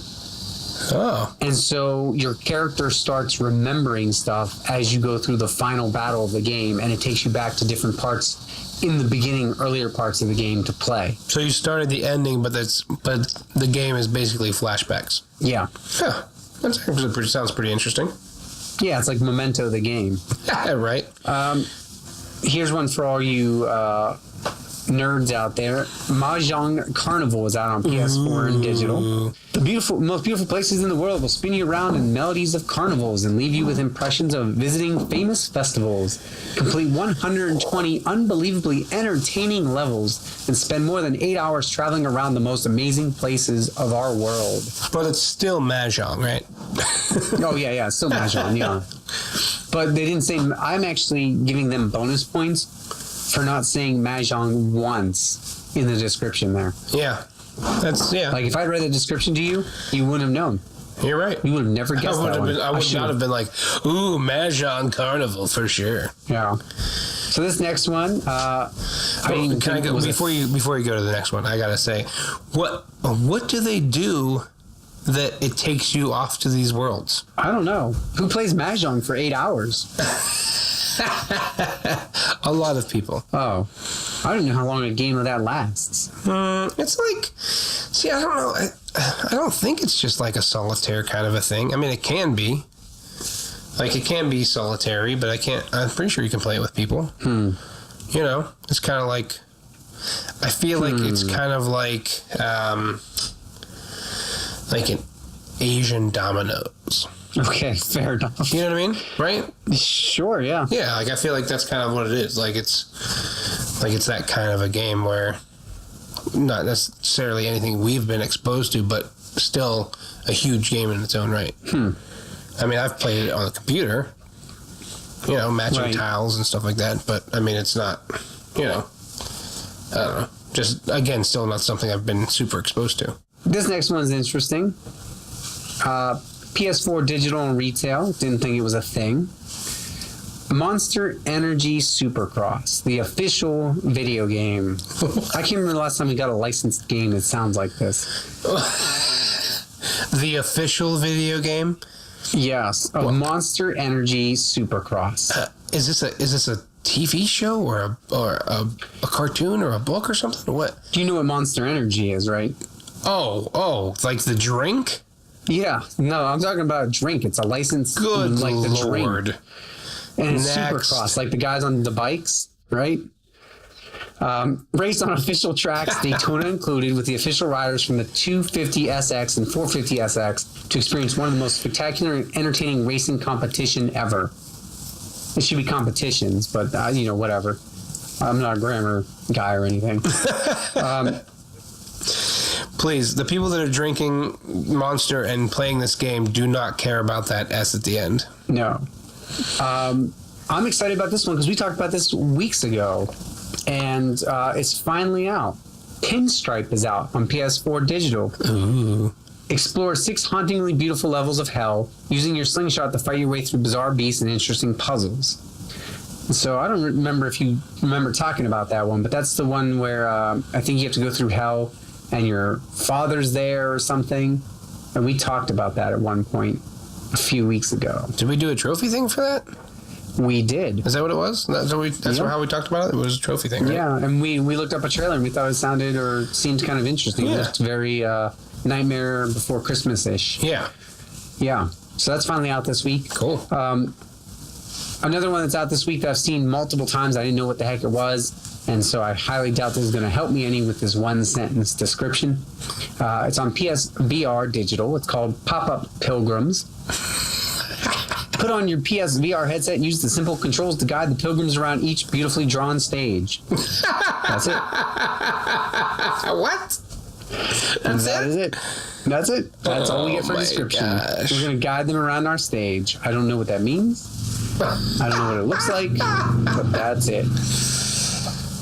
S2: Oh.
S1: And so your character starts remembering stuff as you go through the final battle of the game, and it takes you back to different parts in the earlier parts of the game to play.
S2: So you started the ending, but the game is basically flashbacks.
S1: Yeah.
S2: Huh. That actually sounds pretty interesting.
S1: Yeah, it's like Memento the game.
S2: Right.
S1: Here's one for all you nerds out there, Mahjong Carnival is out on PS4 and digital. The most beautiful places in the world will spin you around in melodies of carnivals and leave you with impressions of visiting famous festivals. Complete 120 unbelievably entertaining levels and spend more than 8 hours traveling around the most amazing places of our world.
S2: But it's still Mahjong, right?
S1: Oh, yeah, still Mahjong, yeah. But they didn't say, I'm actually giving them bonus points for not saying Mahjong once in the description there.
S2: Yeah. Like if I read the description to you, you wouldn't have known.
S1: You're right. You would have never guessed that one.
S2: I would not have been like, ooh, Mahjong Carnival for sure.
S1: Yeah. So this next one,
S2: can I go before you go to the next one? I gotta say, what do they do that it takes you off to these worlds?
S1: I don't know. Who plays Mahjong for 8 hours?
S2: A lot of people.
S1: Oh, I don't know how long a game of that lasts.
S2: It's like, see, I don't know. I don't think it's just like a solitaire kind of a thing. I mean, it can be. Like, it can be solitary, but I'm pretty sure you can play it with people. You know, it's kind of like, I feel like it's kind of like an Asian dominoes.
S1: Okay, fair enough.
S2: You know what I mean? Right?
S1: Sure, yeah.
S2: Yeah, like I feel like that's kind of what it is. Like it's that kind of a game where not necessarily anything we've been exposed to, but still a huge game in its own right. I mean, I've played it on the computer, you know, matching tiles and stuff like that, but I mean, it's not, you know, I don't know. Just, again, still not something I've been super exposed to.
S1: This next one's interesting. PS4 digital and retail. Didn't think it was a thing. Monster Energy Supercross, the official video game. I can't remember the last time we got a licensed game that sounds like this.
S2: The official video game?
S1: Yes, Monster Energy Supercross.
S2: Is this a TV show or a cartoon or a book or something? What?
S1: Do you know what Monster Energy is, right?
S2: Oh, like the drink?
S1: Yeah, no, I'm talking about a drink. It's a license,
S2: Good
S1: like the
S2: Lord.
S1: drink. And it's Supercross, like the guys on the bikes, right? Raced on official tracks, Daytona included, with the official riders from the 250SX and 450SX to experience one of the most spectacular and entertaining racing competition ever. It should be competitions, but, whatever. I'm not a grammar guy or anything.
S2: Please, the people that are drinking Monster and playing this game do not care about that S at the end.
S1: No. I'm excited about this one because we talked about this weeks ago, and it's finally out. Pinstripe is out on PS4 digital.
S2: Ooh.
S1: Explore 6 hauntingly beautiful levels of hell using your slingshot to fight your way through bizarre beasts and interesting puzzles. So I don't remember if you remember talking about that one, but that's the one where I think you have to go through hell and your father's there or something. And we talked about that at one point a few weeks ago.
S2: Did we do a trophy thing for that?
S1: We did.
S2: Is that what it was? That's how we talked about it? It was a trophy thing, right?
S1: Yeah, and we looked up a trailer and we thought it sounded or seemed kind of interesting.
S2: Yeah.
S1: It looked very Nightmare Before Christmas-ish.
S2: Yeah.
S1: Yeah. So that's finally out this week.
S2: Cool.
S1: Another one that's out this week that I've seen multiple times. I didn't know what the heck it was. And so I highly doubt this is going to help me any with this one-sentence description. It's on PSVR digital. It's called Pop-Up Pilgrims. Put on your PSVR headset and use the simple controls to guide the pilgrims around each beautifully drawn stage. That's it.
S2: What?
S1: That is it. That's it. That's all we get for description.
S2: Gosh.
S1: We're going to guide them around our stage. I don't know what that means. I don't know what it looks like, but that's it.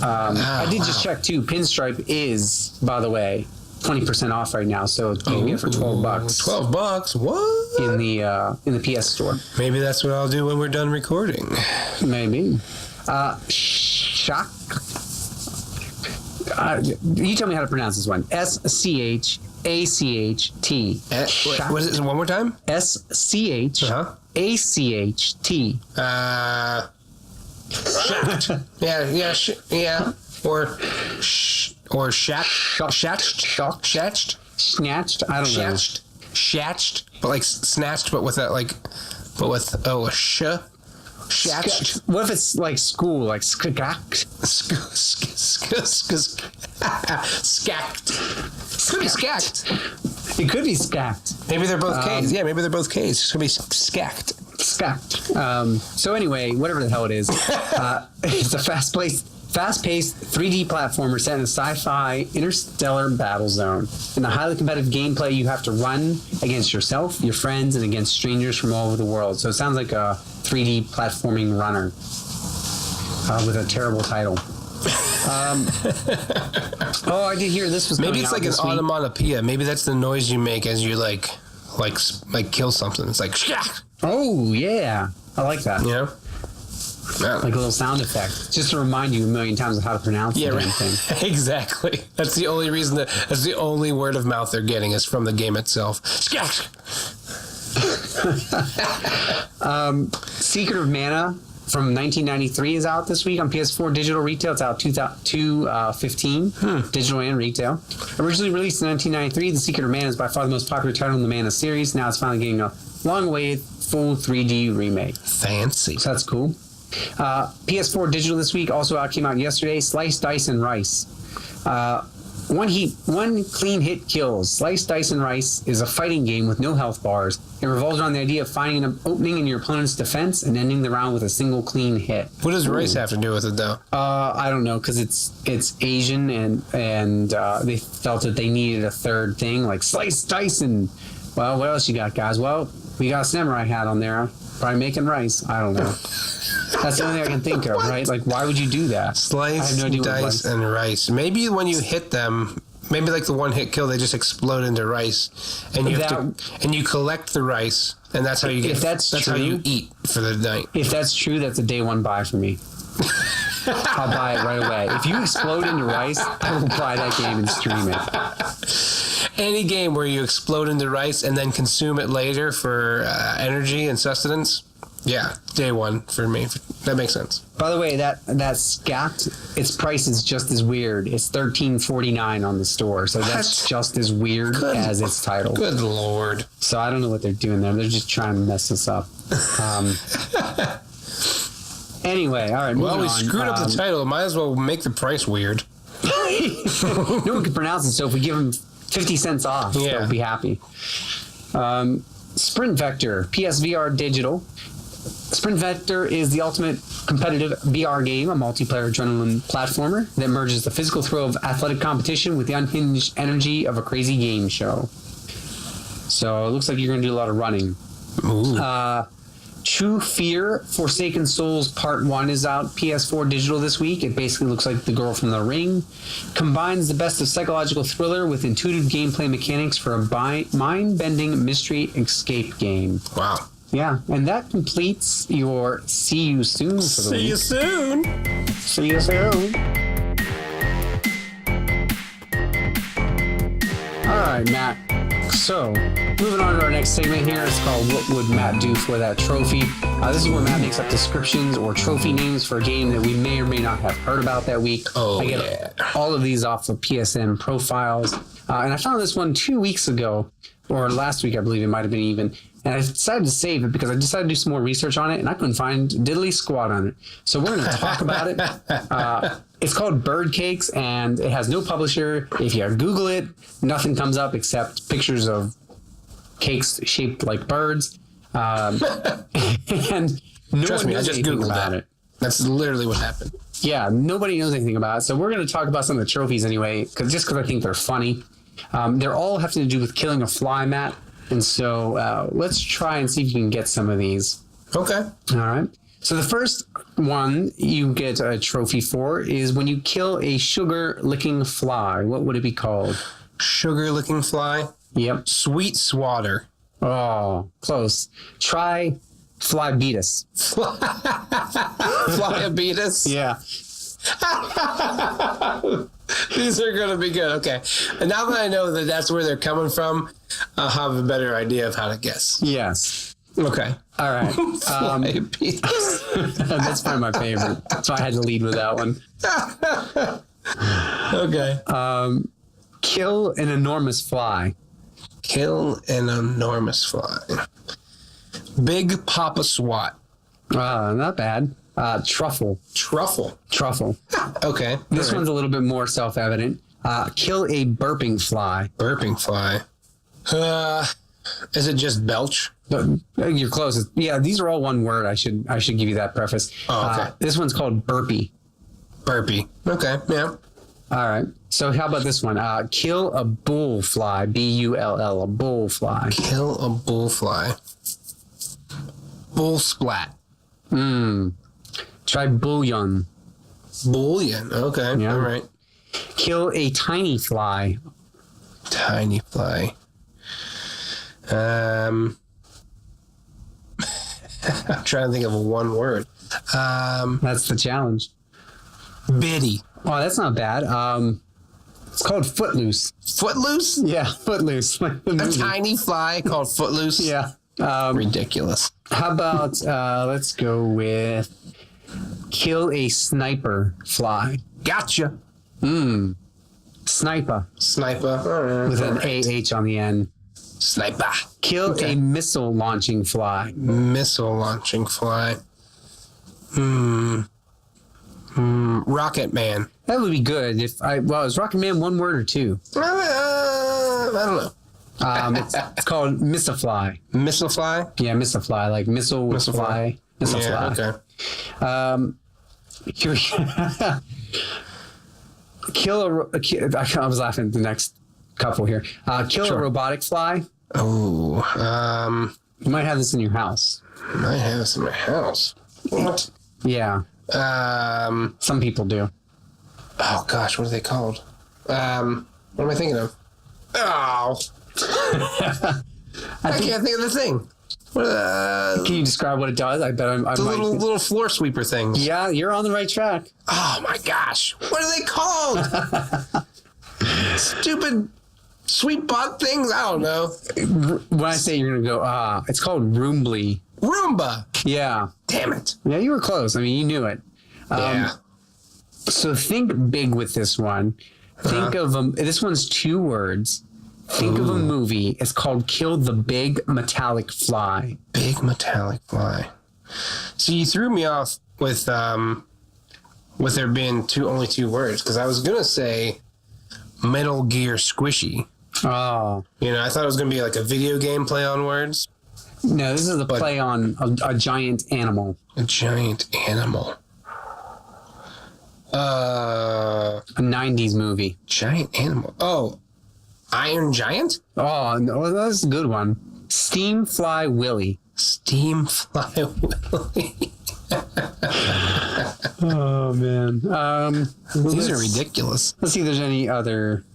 S1: I did just check too. Pinstripe is, by the way, 20% off right now, so you can get it for $12.
S2: $12? What?
S1: In the PS store.
S2: Maybe that's what I'll do when we're done recording.
S1: Maybe. Shock. You tell me how to pronounce this one. SCHACHT.
S2: What is it? One more time?
S1: SCHACHT.
S2: Shacked. Yeah. Or shatched.
S1: Snatched. I don't know.
S2: Shatched. But like snatched, but with that a sh. Scat.
S1: What if it's like school, like skact?
S2: Scacked. Could be scacked.
S1: It could be skact.
S2: Maybe they're both K's. Yeah, maybe they're both K's. It's going to be scacked.
S1: Skact. So anyway, whatever the hell it is, it's a fast-paced 3D platformer set in a sci-fi interstellar battle zone. In the highly competitive gameplay, you have to run against yourself, your friends, and against strangers from all over the world. So it sounds like a 3D platforming runner with a terrible title. I did hear this was
S2: maybe it's like an onomatopoeia. Maybe that's the noise you make as you like kill something. It's like
S1: oh yeah, I like that.
S2: You know,
S1: like a little sound effect, just to remind you a million times of how to pronounce the damn thing. Exactly.
S2: That's the only reason that's the only word of mouth they're getting is from the game itself.
S1: Secret of Mana from 1993 is out this week on PS4 digital retail. It's out 2/15 digital and retail. Originally released in 1993, The Secret of Mana is by far the most popular title in the Mana series. Now it's finally getting a long-awaited full 3D remake.
S2: Fancy.
S1: So that's cool. PS4 digital this week also came out yesterday. Slice, Dice, and Rice. One clean hit kills. Slice, Dice, and Rice is a fighting game with no health bars. It revolves around the idea of finding an opening in your opponent's defense and ending the round with a single clean hit.
S2: What does Rice have to do with it, though?
S1: I don't know, because it's Asian, and they felt that they needed a third thing, like Slice, Dice, and, well, what else you got, guys? Well, we got a samurai hat on there. Probably making rice. I don't know. That's the only thing I can think of, right? Like, why would you do that?
S2: Slice, dice, and rice. Maybe when you hit them, maybe like the one hit kill, they just explode into rice, and you and you collect the rice, and that's how you get.
S1: If that's true,
S2: how you eat for the night.
S1: If that's true, that's a day one buy for me. I'll buy it right away. If you explode into rice, I will buy that game and stream it.
S2: Any game where you explode into rice and then consume it later for energy and sustenance, yeah, day one for me. That makes sense.
S1: By the way, that scat, its price is just as weird. It's $13.49 on the store, so that's just as weird as its title.
S2: Good Lord.
S1: So I don't know what they're doing there. They're just trying to mess us up. Anyway, all right.
S2: Well, we screwed up the title. Might as well make the price weird.
S1: No one can pronounce it, so if we give them 50 cents off, they'll be happy. Sprint Vector, PSVR Digital. Sprint Vector is the ultimate competitive VR game, a multiplayer adrenaline platformer that merges the physical thrill of athletic competition with the unhinged energy of a crazy game show. So it looks like you're going to do a lot of running.
S2: Ooh.
S1: True Fear Forsaken Souls Part 1 is out PS4 digital this week. It basically looks like The Girl from the Ring. Combines the best of psychological thriller with intuitive gameplay mechanics for a mind-bending mystery escape game.
S2: Wow.
S1: Yeah, and that completes your See You Soon for the week.
S2: See you soon.
S1: See you soon. All right, Matt. So, moving on to our next segment here. It's called What Would Matt Do for That Trophy? This is where Matt makes up descriptions or trophy names for a game that we may or may not have heard about that week.
S2: Oh,
S1: I get all of these off of PSN profiles. And I found this one 2 weeks ago, or last week, I believe it might have been even. And I decided to save it because I decided to do some more research on it, and I couldn't find diddly squat on it. So we're going to talk about it. It's called Birdcakes, and it has no publisher. If you Google it, nothing comes up except pictures of cakes shaped like birds. And no
S2: Trust
S1: one
S2: me, I
S1: knows
S2: just
S1: anything
S2: Googled
S1: about
S2: that.
S1: it.
S2: That's literally what happened.
S1: Yeah, nobody knows anything about it. So we're going to talk about some of the trophies anyway, because I think they're funny. They're all have to do with killing a fly, Matt. And so let's try and see if you can get some of these.
S2: Okay.
S1: All right. So the first one you get a trophy for is when you kill a sugar-licking fly. What would it be called?
S2: Sugar-licking fly?
S1: Yep.
S2: Sweet swatter.
S1: Oh, close. Try flybeatus.
S2: Flyabeatus?
S1: Yeah.
S2: These are going to be good. Okay. And now that I know that that's where they're coming from, I'll have a better idea of how to guess.
S1: Yes.
S2: Okay.
S1: All right.
S2: Flyabeatus.
S1: That's probably my favorite. So I had to lead with that one.
S2: Okay.
S1: Kill an enormous fly.
S2: Kill an enormous fly. Big Papa Swat.
S1: Not bad. Truffle.
S2: Truffle. Okay.
S1: This one's a little bit more self-evident. Kill a burping fly.
S2: Burping fly. Is it just belch?
S1: You're close. Yeah, these are all one word. I should give you that preface.
S2: Oh, okay.
S1: This one's called burpee.
S2: Burpee. Okay. Yeah.
S1: All right. So how about this one? Kill a bull fly. Bull. A bull fly.
S2: Kill a bull fly. Bull splat.
S1: Try bouillon.
S2: Bouillon. Okay.
S1: Yeah.
S2: All right.
S1: Kill a tiny fly.
S2: Tiny fly. I'm trying to think of one word.
S1: That's the challenge.
S2: Biddy.
S1: Oh, that's not bad. It's called Footloose.
S2: Footloose?
S1: Yeah, Footloose. Like the
S2: A
S1: movie.
S2: tiny fly called Footloose?
S1: Yeah.
S2: Ridiculous.
S1: How about let's go with kill a sniper fly.
S2: Gotcha.
S1: Sniper
S2: Sniper.
S1: with an AH on the end.
S2: Sniper.
S1: Kill a missile launching fly.
S2: Missile launching fly. Rocket Man.
S1: That would be good if is Rocket Man one word or two?
S2: I don't know.
S1: It's called Missile-fly.
S2: Missile fly?
S1: Yeah, Missile-fly, like missile with
S2: Missile
S1: fly. Missile-fly.
S2: Yeah, okay.
S1: Here we I was laughing at the next couple here. Kill a robotic fly.
S2: Oh,
S1: You might have this in your house.
S2: I have this in my house. What?
S1: Yeah, some people do.
S2: Oh gosh, what are they called? What am I thinking of? Oh, I can't think of the thing. What?
S1: Can you describe what it does? I bet I
S2: The
S1: might.
S2: little floor sweeper things.
S1: Yeah, you're on the right track.
S2: Oh my gosh, what are they called? Stupid sweet bot things. I don't know.
S1: When I say you're gonna go, it's called Roombly.
S2: Roomba.
S1: Yeah.
S2: Damn it.
S1: Yeah, you were close. I mean, you knew it.
S2: Yeah.
S1: So think big with this one. Think of this one's two words. Think of a movie. It's called Kill the Big Metallic Fly.
S2: Big metallic fly. So you threw me off with there being only two words, because I was gonna say Metal Gear Squishy.
S1: Oh.
S2: You know, I thought it was gonna be like a video game play on words.
S1: No, this is a play on a giant animal.
S2: A giant animal.
S1: A 90s movie.
S2: Giant animal. Oh, Iron Giant?
S1: Oh, no, that's a good one. Steamfly Willie.
S2: Steamfly Willie.
S1: Oh, man.
S2: These are ridiculous.
S1: Let's see if there's any other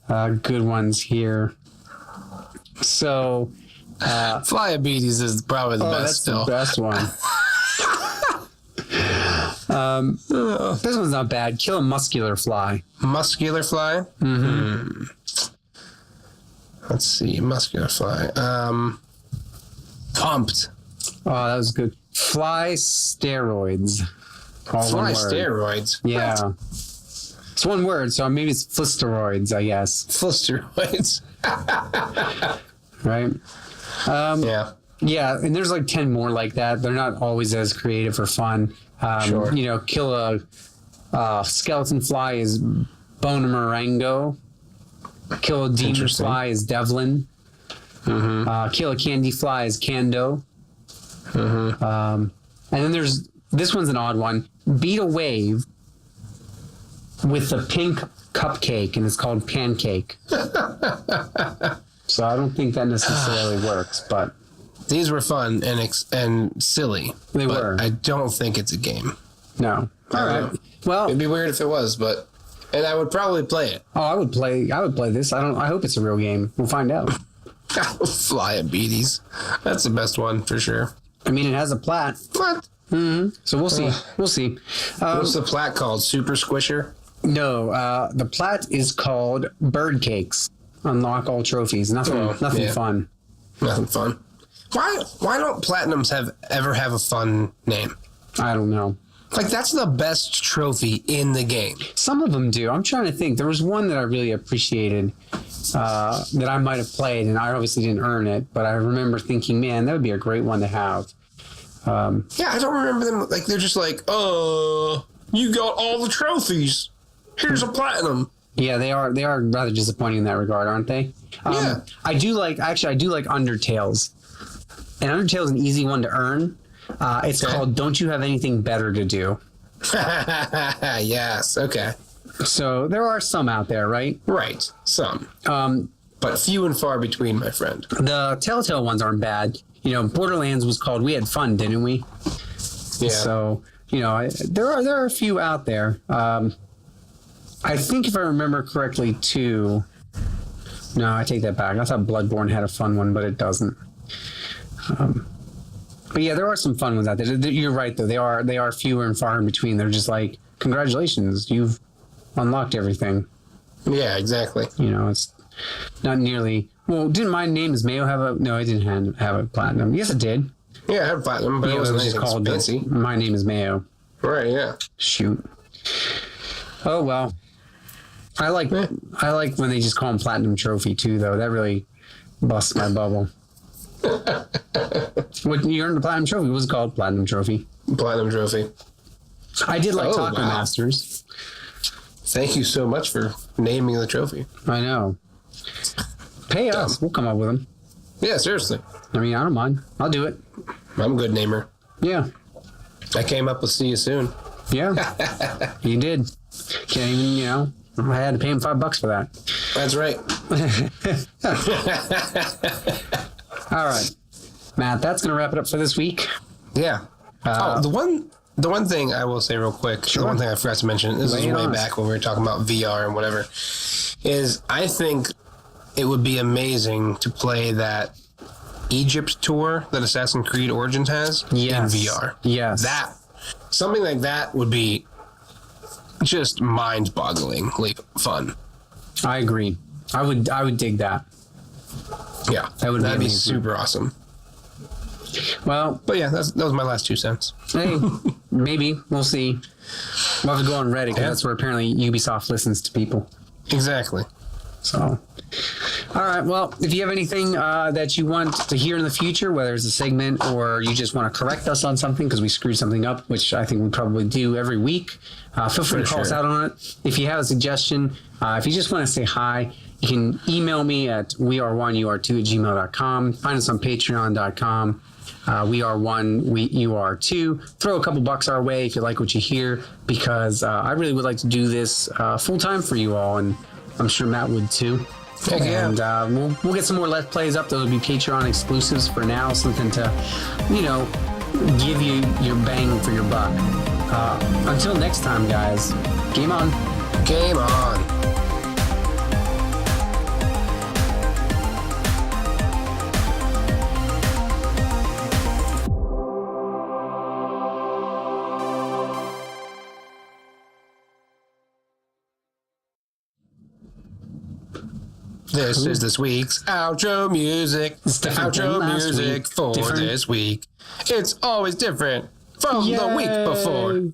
S1: good ones here. So...
S2: Fliabetes is probably the best
S1: that's
S2: still.
S1: the best one. This one's not bad. Kill a muscular fly.
S2: Muscular fly? Mm-hmm. Let's see. Muscular fly. Pumped.
S1: Oh, that was good. Fly steroids. All
S2: Fly
S1: one word.
S2: steroids?
S1: Yeah.
S2: What?
S1: It's one word, so maybe it's flisteroids, I guess.
S2: Flisteroids.
S1: Right?
S2: Yeah.
S1: Yeah, and there's like 10 more like that. They're not always as creative or fun.
S2: Sure.
S1: You know, kill a skeleton fly is Bonamarango. Kill a demon fly is Devlin.
S2: Mm-hmm.
S1: Kill a candy fly is Kando.
S2: Mm-hmm.
S1: And then there's, this one's an odd one. Beat a wave with a pink cupcake, and it's called pancake. So I don't think that necessarily works, but...
S2: These were fun and silly.
S1: They were.
S2: I don't think it's a game.
S1: No. All right. Well,
S2: it'd be weird if it was, and I would probably play it.
S1: I would play this. I hope it's a real game. We'll find out.
S2: Fliabetes. That's the best one for sure.
S1: I mean, it has a plat.
S2: What?
S1: Mm-hmm. So we'll see. We'll see.
S2: What's the plat called? Super Squisher?
S1: No, the plat is called Birdcakes. Unlock all trophies. Nothing fun.
S2: Nothing fun. Why don't platinums ever have a fun name?
S1: I don't know.
S2: Like, that's the best trophy in the game.
S1: Some of them do. I'm trying to think. There was one that I really appreciated that I might have played, and I obviously didn't earn it, but I remember thinking, man, that would be a great one to have.
S2: Yeah, I don't remember them. Like, they're just like, you got all the trophies. Here's a platinum.
S1: Yeah, they are rather disappointing in that regard, aren't they?
S2: Yeah.
S1: I do like Undertales. And Undertale's an easy one to earn. It's called Don't You Have Anything Better to Do?
S2: Yes, okay.
S1: So there are some out there, right?
S2: Right, some. But few and far between, my friend.
S1: The Telltale ones aren't bad. You know, Borderlands was called We Had Fun, didn't we?
S2: Yeah.
S1: So, you know, there are a few out there. I think if I remember correctly, too. No, I take that back. I thought Bloodborne had a fun one, but it doesn't. But yeah, there are some fun ones out there. You're right, though. They are fewer and far in between. They're just like, congratulations, you've unlocked everything.
S2: Yeah, exactly.
S1: You know, it's not nearly. Well, didn't My Name Is Mayo have a? No, it didn't have a platinum. Yes, it did.
S2: Yeah, I had platinum, but it wasn't
S1: just
S2: anything
S1: called
S2: fancy.
S1: My Name Is Mayo.
S2: Right, yeah.
S1: Shoot. Oh well. I like when they just call them Platinum Trophy too, though. That really busts my bubble. When you earned the Platinum Trophy, what was it called? Platinum Trophy.
S2: Platinum Trophy.
S1: I did like Taco
S2: wow.
S1: Masters.
S2: Thank you so much for naming the trophy.
S1: I know. Pay us. We'll come up with them.
S2: Yeah, seriously.
S1: I mean, I don't mind. I'll do it.
S2: I'm a good namer.
S1: Yeah. I
S2: came up with See You Soon.
S1: Yeah. You did. Can't even, you know, I had to pay him $5 for that.
S2: That's right.
S1: All right. Matt, that's going to wrap it up for this week.
S2: Yeah. The one thing I will say real quick, the one thing I forgot to mention, this is way back when we were talking about VR and whatever, is I think it would be amazing to play that Egypt tour that Assassin's Creed Origins has in VR.
S1: Yes.
S2: Something like that would be just mind-bogglingly fun.
S1: I agree. I would dig that.
S2: Yeah. That'd be super awesome.
S1: Well,
S2: but yeah, that was my last 2 cents.
S1: Hey, maybe we'll see. We'll have to go on Reddit because that's where apparently Ubisoft listens to people.
S2: Exactly.
S1: So, all right. Well, if you have anything that you want to hear in the future, whether it's a segment or you just want to correct us on something because we screwed something up, which I think we probably do every week, feel free to call us out on it. If you have a suggestion, if you just want to say hi, you can email me at weare1ur2@gmail.com. Find us on patreon.com. We are one, you are two. Throw a couple bucks our way if you like what you hear, because I really would like to do this full time for you all, and I'm sure Matt would too.
S2: Heck yeah.
S1: And we'll get some more Let's Plays up. Those will be Patreon exclusives for now, something to, you know, give you your bang for your buck. Until next time, guys, game on.
S2: Game on. This is this week's outro music. Outro music for this week. It's always different from the week before.